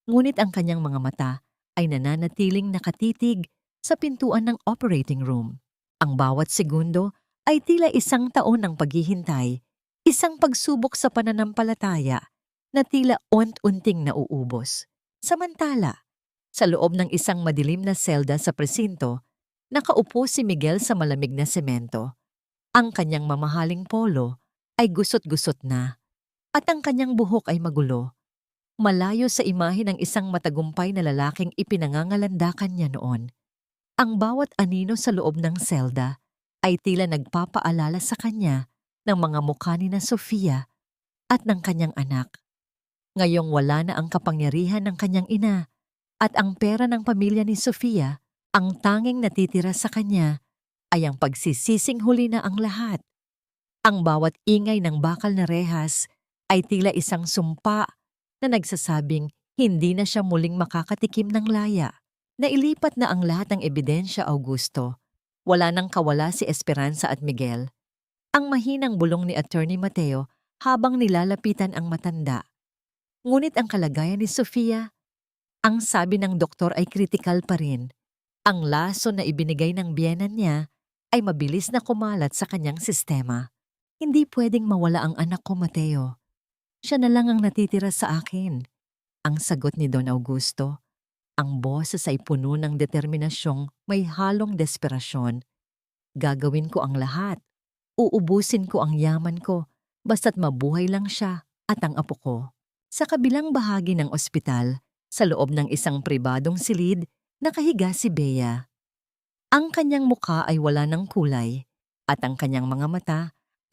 A: Ngunit ang kanyang mga mata ay nananatiling nakatitig sa pintuan ng operating room. Ang bawat segundo ay tila isang taon ng paghihintay, isang pagsubok sa pananampalataya na tila unt-unting nauubos. Samantala, sa loob ng isang madilim na selda sa presinto, nakaupo si Miguel sa malamig na semento. Ang kanyang mamahaling polo ay gusot-gusot na, at ang kanyang buhok ay magulo. Malayo sa imahe ng isang matagumpay na lalaking ipinangangalandakan niya noon. Ang bawat anino sa loob ng selda ay tila nagpapaalala sa kanya ng mga mukha ni na Sofia at ng kanyang anak. Ngayong wala na ang kapangyarihan ng kanyang ina at ang pera ng pamilya ni Sofia, ang tanging natitira sa kanya ay ang pagsisising huli na ang lahat. Ang bawat ingay ng bakal na rehas ay tila isang sumpa na nagsasabing hindi na siya muling makakatikim ng laya. Nailipat na ang lahat ng ebidensya, Augusto. Wala nang kawala si Esperanza at Miguel. Ang mahinang bulong ni Attorney Mateo habang nilalapitan ang matanda. Ngunit ang kalagayan ni Sofia, ang sabi ng doktor ay kritikal pa rin. Ang laso na ibinigay ng biyenan niya ay mabilis na kumalat sa kanyang sistema. Hindi pwedeng mawala ang anak ko, Mateo. Siya na lang ang natitira sa akin. Ang sagot ni Don Augusto. Ang boses ay puno ng determinasyong may halong desperasyon. Gagawin ko ang lahat. Uubusin ko ang yaman ko, basta't mabuhay lang siya at ang apo ko. Sa kabilang bahagi ng ospital, sa loob ng isang pribadong silid, nakahiga si Bea. Ang kanyang mukha ay wala ng kulay at ang kanyang mga mata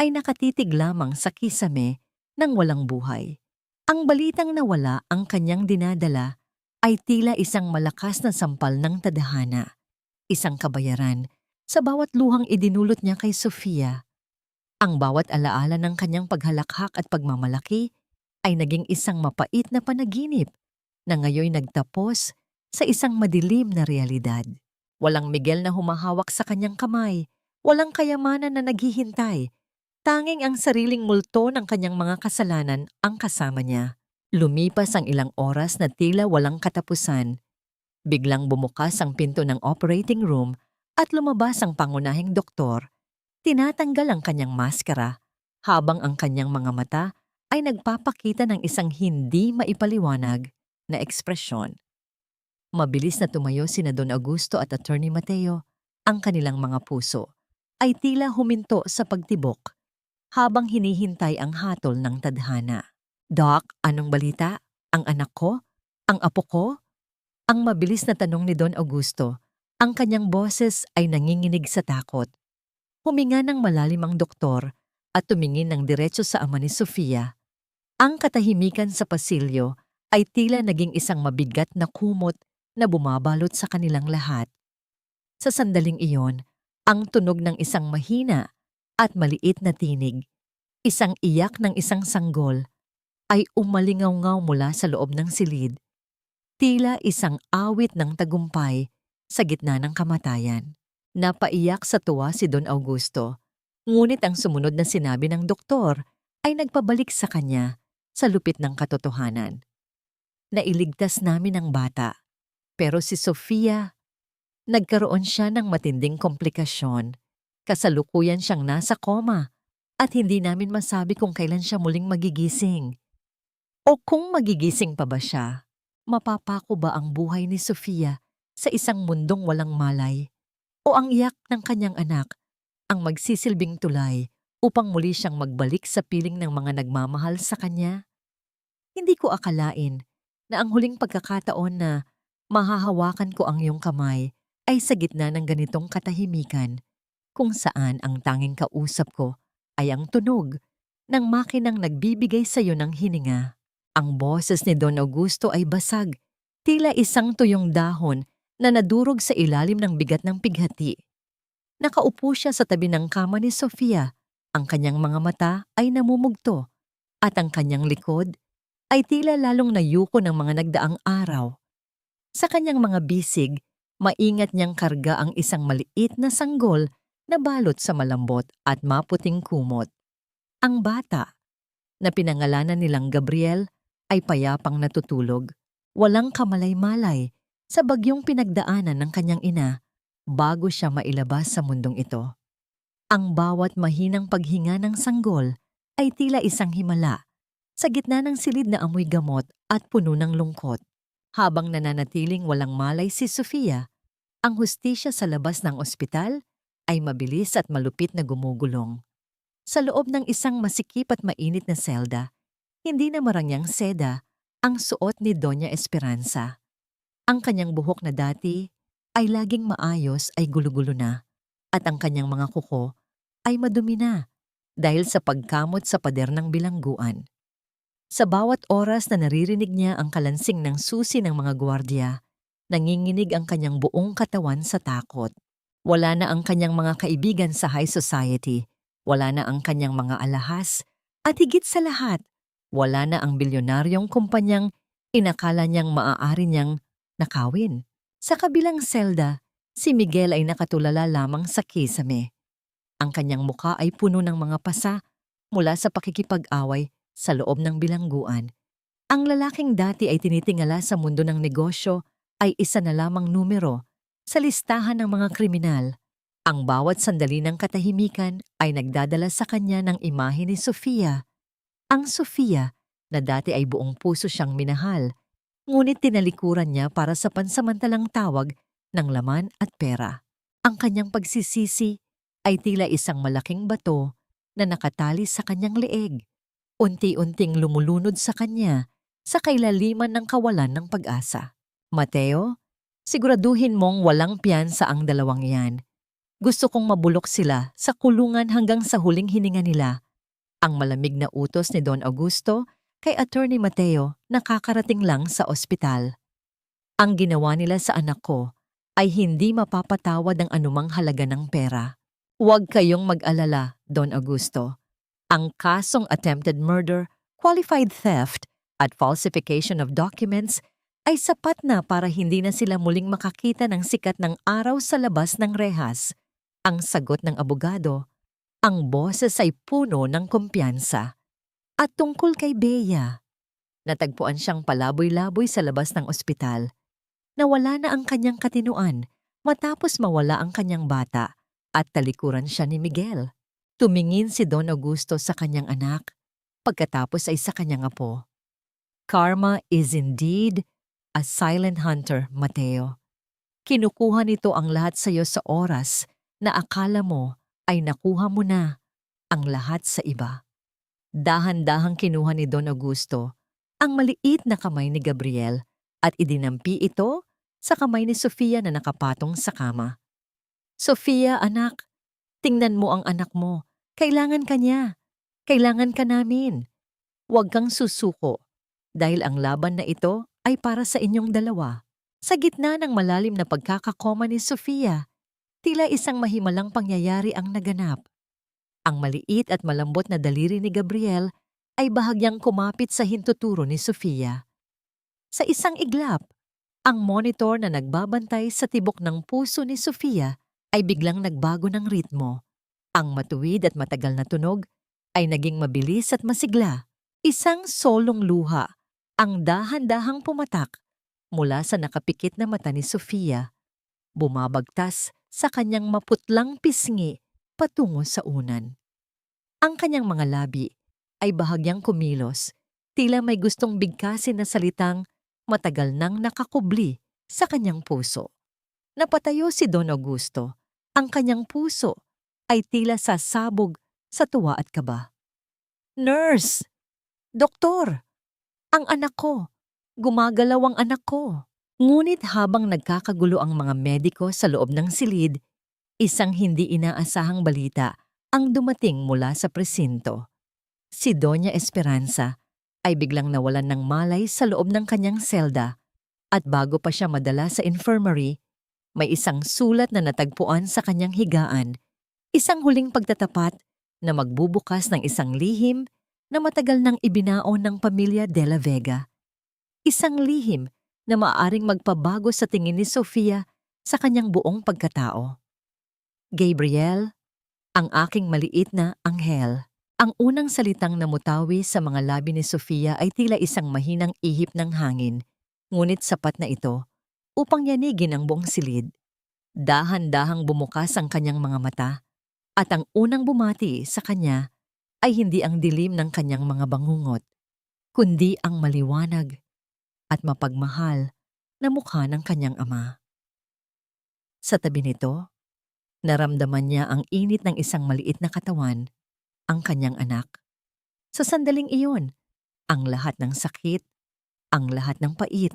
A: ay nakatitig lamang sa kisame ng walang buhay. Ang balitang nawala ang kanyang dinadala ay tila isang malakas na sampal ng tadhana, isang kabayaran sa bawat luhang idinulot niya kay Sofia. Ang bawat alaala ng kanyang paghalakhak at pagmamalaki ay naging isang mapait na panaginip na ngayoy nagtapos sa isang madilim na realidad. Walang Miguel na humahawak sa kanyang kamay, walang kayamanan na naghihintay. Tanging ang sariling multo ng kanyang mga kasalanan ang kasama niya. Lumipas ang ilang oras na tila walang katapusan. Biglang bumukas ang pinto ng operating room at lumabas ang pangunahing doktor. Tinatanggal ang kanyang maskara habang ang kanyang mga mata ay nagpapakita ng isang hindi maipaliwanag na ekspresyon. Mabilis na tumayo sina Don Augusto at Attorney Mateo. Ang kanilang mga puso ay tila huminto sa pagtibok habang hinihintay ang hatol ng tadhana. Doc, anong balita? Ang anak ko? Ang apo ko? Ang mabilis na tanong ni Don Augusto. Ang kanyang boses ay nanginginig sa takot. Huminga ng malalim ang doktor at tumingin ng diretso sa ama ni Sofia. Ang katahimikan sa pasilyo ay tila naging isang mabigat na kumot na bumabalot sa kanilang lahat. Sa sandaling iyon, ang tunog ng isang mahina at maliit na tinig, isang iyak ng isang sanggol, ay umalingaw-ngaw mula sa loob ng silid. Tila isang awit ng tagumpay sa gitna ng kamatayan. Napaiyak sa tuwa si Don Augusto, ngunit ang sumunod na sinabi ng doktor ay nagpabalik sa kanya sa lupit ng katotohanan. Nailigtas namin ang bata, pero si Sofia, nagkaroon siya ng matinding komplikasyon. Kasalukuyan siyang nasa koma at hindi namin masabi kung kailan siya muling magigising. O kung magigising pa ba siya, mapapako ba ang buhay ni Sofia sa isang mundong walang malay? O ang iyak ng kanyang anak ang magsisilbing tulay upang muli siyang magbalik sa piling ng mga nagmamahal sa kanya? Hindi ko akalain na ang huling pagkakataon na mahahawakan ko ang iyong kamay ay sa gitna ng ganitong katahimikan, kung saan ang tanging kausap ko ay ang tunog ng makinang nagbibigay sa iyo ng hininga. Ang boses ni Don Augusto ay basag, tila isang tuyong dahon na nadurog sa ilalim ng bigat ng pighati. Nakaupo siya sa tabi ng kama ni Sofia. Ang kanyang mga mata ay namumugto at ang kanyang likod ay tila lalong nayuko ng mga nagdaang araw. Sa kanyang mga bisig, maingat niyang karga ang isang maliit na sanggol na balot sa malambot at maputing kumot. Ang bata, na pinangalanan nilang Gabriel, ay payapang natutulog, walang kamalay-malay sa bagyong pinagdaanan ng kanyang ina bago siya mailabas sa mundong ito. Ang bawat mahinang paghinga ng sanggol ay tila isang himala sa gitna ng silid na amoy gamot at puno ng lungkot. Habang nananatiling walang malay si Sofia, ang hustisya sa labas ng ospital ay mabilis at malupit na gumugulong. Sa loob ng isang masikip at mainit na selda, hindi na marangyang seda ang suot ni Doña Esperanza. Ang kanyang buhok na dati ay laging maayos ay gulo-gulo na at ang kanyang mga kuko ay madumi na dahil sa pagkamot sa pader ng bilangguan. Sa bawat oras na naririnig niya ang kalansing ng susi ng mga gwardiya, nanginginig ang kanyang buong katawan sa takot. Wala na ang kanyang mga kaibigan sa high society, wala na ang kanyang mga alahas, at higit sa lahat, wala na ang bilyonaryong kumpanyang inakala niyang maaari niyang nakawin. Sa kabilang selda, si Miguel ay nakatulala lamang sa kisame. Ang kanyang muka ay puno ng mga pasa mula sa pakikipag-away sa loob ng bilangguan. Ang lalaking dati ay tinitingala sa mundo ng negosyo ay isa na lamang numero sa listahan ng mga kriminal. Ang bawat sandali ng katahimikan ay nagdadala sa kanya ng imahe ni Sofia. Ang Sofia na dati ay buong puso siyang minahal, ngunit tinalikuran niya para sa pansamantalang tawag ng laman at pera. Ang kanyang pagsisisi ay tila isang malaking bato na nakatali sa kanyang leeg, unti-unting lumulunod sa kanya sa kailaliman ng kawalan ng pag-asa. Mateo, siguraduhin mong walang piyansa ang dalawang yan. Gusto kong mabulok sila sa kulungan hanggang sa huling hininga nila. Ang malamig na utos ni Don Augusto kay Attorney Mateo nakakarating lang sa ospital. Ang ginawa nila sa anak ko ay hindi mapapatawad ang anumang halaga ng pera. Huwag kayong mag-alala, Don Augusto. Ang kasong attempted murder, qualified theft, at falsification of documents ay sapat na para hindi na sila muling makakita ng sikat ng araw sa labas ng rehas. Ang sagot ng abogado, ang boses ay puno ng kumpiyansa. At tungkol kay Bea, natagpuan siyang palaboy-laboy sa labas ng ospital. Nawala na ang kanyang katinuan matapos mawala ang kanyang bata at talikuran siya ni Miguel. Tumingin si Don Augusto sa kanyang anak, pagkatapos ay sa kanyang apo. Karma is indeed a silent hunter, Mateo. Kinukuha nito ang lahat sa iyo sa oras na akala mo ay nakuha mo na ang lahat sa iba. Dahan-dahang kinuha ni Don Augusto ang maliit na kamay ni Gabriel at idinampi ito sa kamay ni Sofia na nakapatong sa kama. Sofia, anak, tingnan mo ang anak mo. Kailangan ka niya. Kailangan ka namin. Huwag kang susuko dahil ang laban na ito ay para sa inyong dalawa. Sa gitna ng malalim na pagkakakoma ni Sofia, tila isang mahimalang pangyayari ang naganap. Ang maliit at malambot na daliri ni Gabriel ay bahagyang kumapit sa hintuturo ni Sofia. Sa isang iglap, ang monitor na nagbabantay sa tibok ng puso ni Sofia ay biglang nagbago ng ritmo. Ang matuwid at matagal na tunog ay naging mabilis at masigla. Isang solong luha ang dahan-dahang pumatak mula sa nakapikit na mata ni Sofia. Bumabagtas sa kanyang maputlang pisngi patungo sa unan. Ang kanyang mga labi ay bahagyang kumilos, tila may gustong bigkasin na salitang matagal nang nakakubli sa kanyang puso. Napatayo si Don Augusto. Ang kanyang puso ay tila sasabog sa tuwa at kaba. Nurse! Doktor! Ang anak ko! Gumagalaw ang anak ko! Ngunit habang nagkakagulo ang mga mediko sa loob ng silid, isang hindi inaasahang balita ang dumating mula sa presinto. Si Doña Esperanza ay biglang nawalan ng malay sa loob ng kanyang selda at bago pa siya madala sa infirmary, may isang sulat na natagpuan sa kanyang higaan, isang huling pagtatapat na magbubukas ng isang lihim na matagal nang ibinaon ng pamilya De La Vega. Isang lihim na maaaring magpabago sa tingin ni Sofia sa kanyang buong pagkatao. Gabriel, ang aking maliit na anghel. Ang unang salitang namutawi sa mga labi ni Sofia ay tila isang mahinang ihip ng hangin, ngunit sapat na ito upang yanigin ang buong silid. Dahan-dahang bumukas ang kanyang mga mata, at ang unang bumati sa kanya ay hindi ang dilim ng kanyang mga bangungot, kundi ang maliwanag at mapagmahal na mukha ng kanyang ama. Sa tabi nito, naramdaman niya ang init ng isang maliit na katawan, ang kanyang anak. Sa sandaling iyon, ang lahat ng sakit, ang lahat ng pait,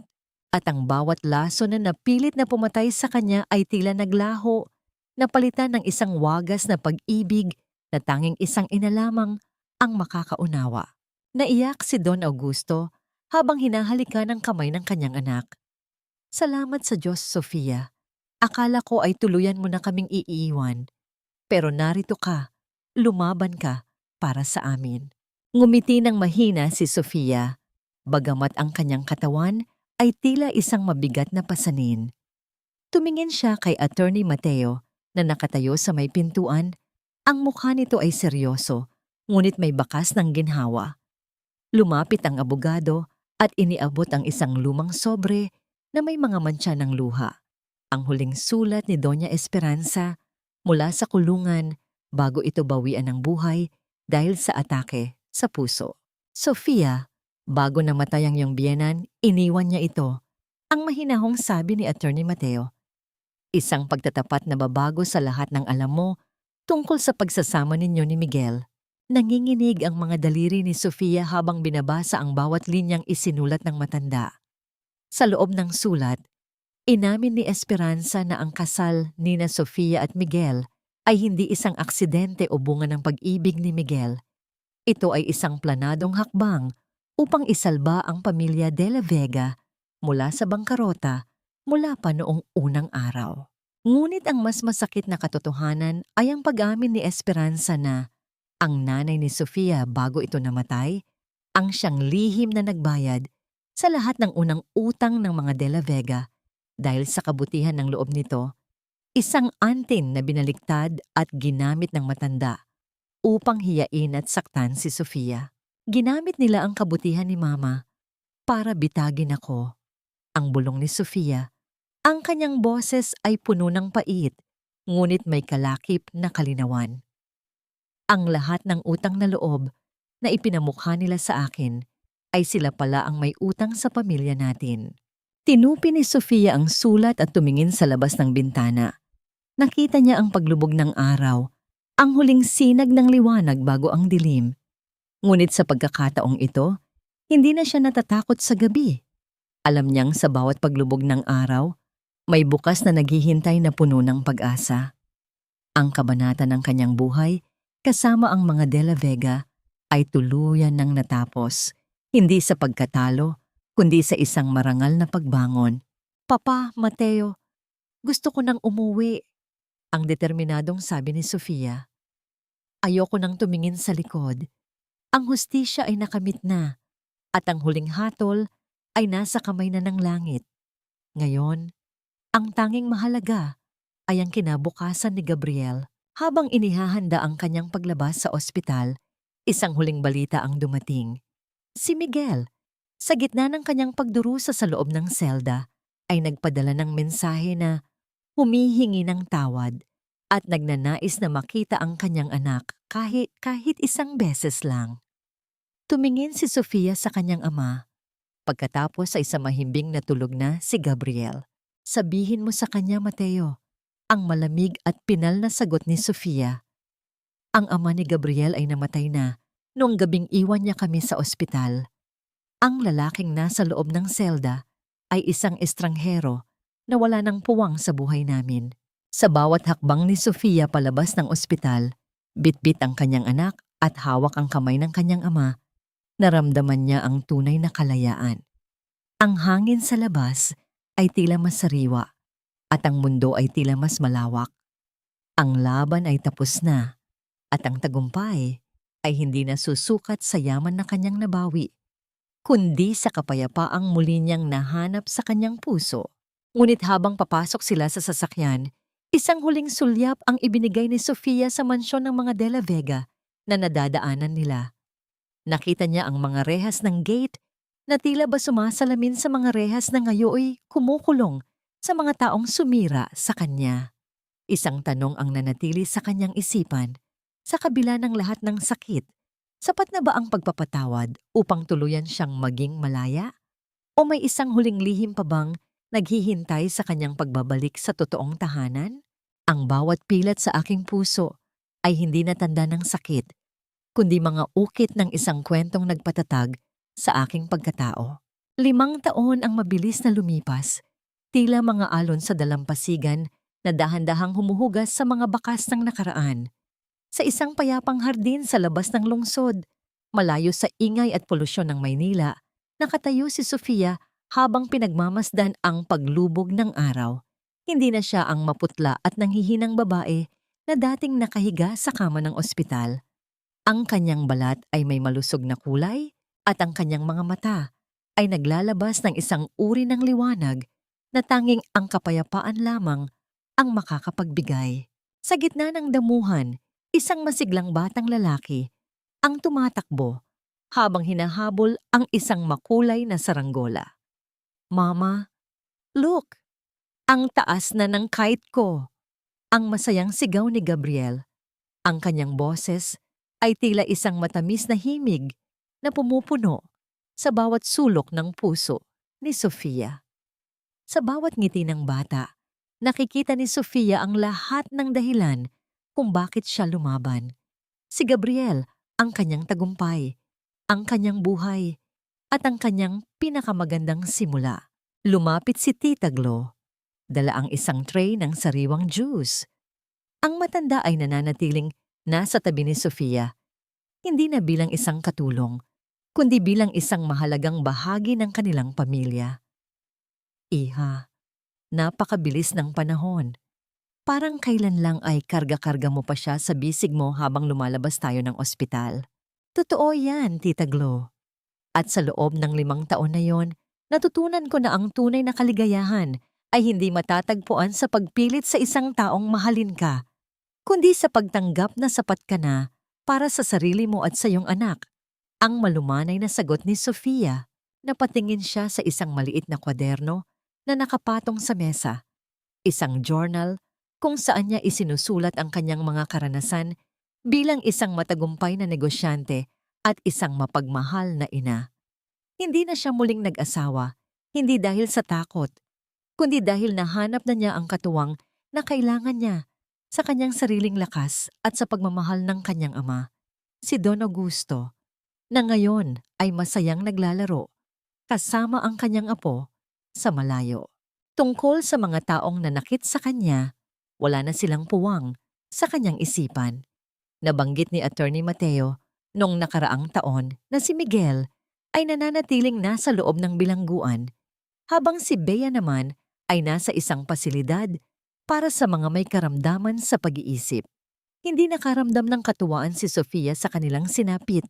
A: at ang bawat laso na napilit na pumatay sa kanya ay tila naglaho, napalitan ng isang wagas na pag-ibig na tanging isang ina lamang ang makakaunawa. Naiyak si Don Augusto habang hinahalikan ng kamay ng kanyang anak. Salamat sa Diyos, Sofia. Akala ko ay tuluyan mo na kaming iiwan. Pero narito ka, lumaban ka para sa amin. Ngumiti ng mahina si Sofia, bagamat ang kanyang katawan ay tila isang mabigat na pasanin. Tumingin siya kay Attorney Mateo na nakatayo sa may pintuan Ang mukha nito ay seryoso, ngunit may bakas ng ginhawa. Lumapit ang abogado at iniabot ang isang lumang sobre na may mga mantsa ng luha. Ang huling sulat ni Doña Esperanza mula sa kulungan bago ito bawian ng buhay dahil sa atake sa puso. Sofia, bago namatay ang iyong biyenan, iniwan niya ito. Ang mahinahong sabi ni Attorney Mateo. Isang pagtatapat na babago sa lahat ng alam mo tungkol sa pagsasama ninyo ni Miguel. Nanginginig ang mga daliri ni Sofia habang binabasa ang bawat linyang isinulat ng matanda. Sa loob ng sulat, inamin ni Esperanza na ang kasal nina Sofia at Miguel ay hindi isang aksidente o bunga ng pag-ibig ni Miguel. Ito ay isang planadong hakbang upang isalba ang pamilya de la Vega mula sa bangkarota mula pa noong unang araw. Ngunit ang mas masakit na katotohanan ay ang pag-amin ni Esperanza na ang nanay ni Sofia bago ito namatay, ang siyang lihim na nagbayad sa lahat ng unang utang ng mga de la Vega dahil sa kabutihan ng loob nito, isang antin na binaliktad at ginamit ng matanda upang hiyain at saktan si Sofia. Ginamit nila ang kabutihan ni Mama para bitagin ako. Ang bulong ni Sofia, ang kanyang boses ay puno ng pait, ngunit may kalakip na kalinawan. Ang lahat ng utang na loob na ipinamukha nila sa akin ay sila pala ang may utang sa pamilya natin. Tinupi ni Sofia ang sulat at tumingin sa labas ng bintana. Nakita niya ang paglubog ng araw, ang huling sinag ng liwanag bago ang dilim. Ngunit sa pagkakataong ito, hindi na siya natatakot sa gabi. Alam niyang sa bawat paglubog ng araw, may bukas na naghihintay na puno ng pag-asa. Ang kabanata ng kanyang buhay, kasama ang mga de la Vega, ay tuluyan ng natapos, hindi sa pagkatalo, kundi sa isang marangal na pagbangon. Papa, Mateo, gusto ko nang umuwi, ang determinadong sabi ni Sofia. Ayoko nang tumingin sa likod. Ang hustisya ay nakamit na, at ang huling hatol ay nasa kamay na ng langit. Ngayon, ang tanging mahalaga ay ang kinabukasan ni Gabriel. Habang inihahanda ang kanyang paglabas sa ospital, isang huling balita ang dumating. Si Miguel, sa gitna ng kanyang pagdurusa sa loob ng selda, ay nagpadala ng mensahe na humihingi ng tawad at nagnanais na makita ang kanyang anak kahit isang beses lang. Tumingin si Sofia sa kanyang ama. Pagkatapos ay sa mahimbing na tulog na si Gabriel. Sabihin mo sa kanya, Mateo, ang malamig at pinal na sagot ni Sofia. Ang ama ni Gabriel ay namatay na noong gabing iwan niya kami sa ospital. Ang lalaking nasa loob ng selda ay isang estranghero na wala ng puwang sa buhay namin. Sa bawat hakbang ni Sofia palabas ng ospital, bitbit ang kanyang anak at hawak ang kamay ng kanyang ama, naramdaman niya ang tunay na kalayaan. Ang hangin sa labas ay tila mas sariwa at ang mundo ay tila mas malawak. Ang laban ay tapos na at ang tagumpay ay hindi na susukat sa yaman na kanyang nabawi, kundi sa kapayapaang muli niyang nahanap sa kanyang puso. Ngunit habang papasok sila sa sasakyan, isang huling sulyap ang ibinigay ni Sofia sa mansyon ng mga de la Vega na nadadaanan nila. Nakita niya ang mga rehas ng gate na tila ba sumasalamin sa mga rehas na ngayoy kumukulong sa mga taong sumira sa kanya. Isang tanong ang nanatili sa kanyang isipan, sa kabila ng lahat ng sakit, sapat na ba ang pagpapatawad upang tuluyan siyang maging malaya? O may isang huling lihim pa bang naghihintay sa kanyang pagbabalik sa totoong tahanan? Ang bawat pilat sa aking puso ay hindi na tanda ng sakit, kundi mga ukit ng isang kwentong nagpatatag sa aking pagkatao. 5 taon ang mabilis na lumipas, tila mga alon sa dalampasigan na dahan-dahang humuhugas sa mga bakas ng nakaraan. Sa isang payapang hardin sa labas ng lungsod, malayo sa ingay at polusyon ng Maynila, nakatayo si Sofia habang pinagmamasdan ang paglubog ng araw. Hindi na siya ang maputla at nanghihinang babae na dating nakahiga sa kama ng ospital. Ang kanyang balat ay may malusog na kulay at ang kanyang mga mata ay naglalabas ng isang uri ng liwanag na tanging ang kapayapaan lamang ang makakapagbigay. Sa gitna ng damuhan, Isang masiglang batang lalaki ang tumatakbo habang hinahabol ang isang makulay na saranggola. Mama, look! Ang taas na ng kite ko! Ang masayang sigaw ni Gabriel. Ang kanyang boses ay tila isang matamis na himig na pumupuno sa bawat sulok ng puso ni Sofia. Sa bawat ngiti ng bata, nakikita ni Sofia ang lahat ng dahilan kung bakit siya lumaban. Si Gabriel, ang kanyang tagumpay, ang kanyang buhay, at ang kanyang pinakamagandang simula. Lumapit si Tita Glo, dala ang isang tray ng sariwang juice. Ang matanda ay nananatiling nasa tabi ni Sofia, hindi na bilang isang katulong, kundi bilang isang mahalagang bahagi ng kanilang pamilya. Iha, napakabilis ng panahon. Parang kailan lang ay karga-karga mo pa siya sa bisig mo habang lumalabas tayo ng ospital. Totoo yan, Tita Glo. At sa loob ng 5 taon na yon, natutunan ko na ang tunay na kaligayahan ay hindi matatagpuan sa pagpilit sa isang taong mahalin ka, kundi sa pagtanggap na sapat ka na para sa sarili mo at sa iyong anak. Ang malumanay na sagot ni Sofia. Napatingin siya sa isang maliit na kwaderno na nakapatong sa mesa. Isang journal kung saan niya isinusulat ang kanyang mga karanasan bilang isang matagumpay na negosyante at isang mapagmahal na ina. Hindi na siya muling nag-asawa, hindi dahil sa takot, kundi dahil nahanap na niya ang katuwang na kailangan niya sa kanyang sariling lakas at sa pagmamahal ng kanyang ama, si Don Augusto, na ngayon ay masayang naglalaro kasama ang kanyang apo sa malayo. Tungkol sa mga taong nanakit sa kanya, wala na silang puwang sa kanyang isipan. Nabanggit ni Attorney Mateo noong nakaraang taon na si Miguel ay nananatiling nasa loob ng bilangguan, habang si Bea naman ay nasa isang pasilidad para sa mga may karamdaman sa pag-iisip. Hindi nakaramdam ng katuwaan si Sofia sa kanilang sinapit,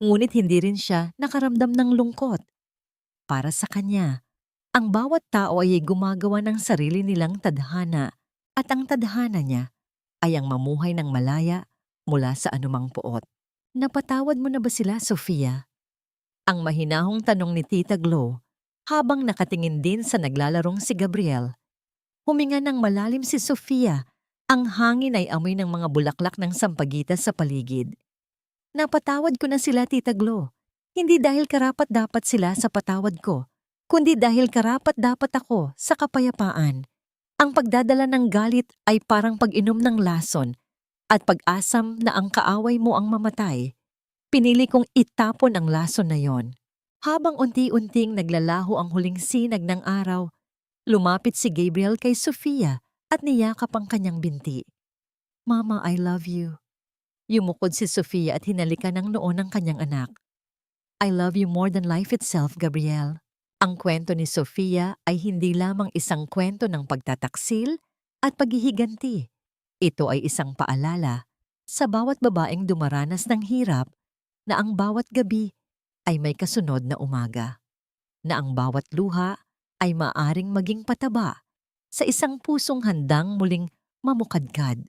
A: ngunit hindi rin siya nakaramdam ng lungkot. Para sa kanya, ang bawat tao ay gumagawa ng sarili nilang tadhana at ang tadhana niya ay ang mamuhay ng malaya mula sa anumang puot. Napatawad mo na ba sila, Sofia? Ang mahinahong tanong ni Tita Glo habang nakatingin din sa naglalarong si Gabriel. Huminga ng malalim si Sofia. Ang hangin ay amoy ng mga bulaklak ng sampagitas sa paligid. Napatawad ko na sila, Tita Glo. Hindi dahil karapat-dapat sila sa patawad ko, kundi dahil karapat-dapat ako sa kapayapaan. Ang pagdadala ng galit ay parang pag-inom ng lason at pag-asam na ang kaaway mo ang mamatay. Pinili kong itapon ang lason na yon. Habang unti-unting naglalaho ang huling sinag ng araw, lumapit si Gabriel kay Sofia at niyakap ang kanyang binti. Mama, I love you. Yumukod si Sofia at hinalikan ng noo ng kanyang anak. I love you more than life itself, Gabriel. Ang kwento ni Sofia ay hindi lamang isang kwento ng pagtataksil at paghihiganti. Ito ay isang paalala sa bawat babaeng dumaranas ng hirap na ang bawat gabi ay may kasunod na umaga. Na ang bawat luha ay maaring maging pataba sa isang pusong handang muling mamukadkad.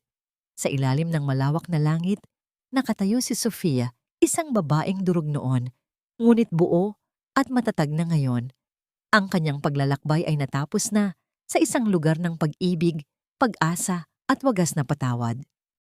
A: Sa ilalim ng malawak na langit, nakatayo si Sofia, isang babaeng durog noon, ngunit buo at matatag na ngayon. Ang kanyang paglalakbay ay natapos na sa isang lugar ng pag-ibig, pag-asa at wagas na patawad.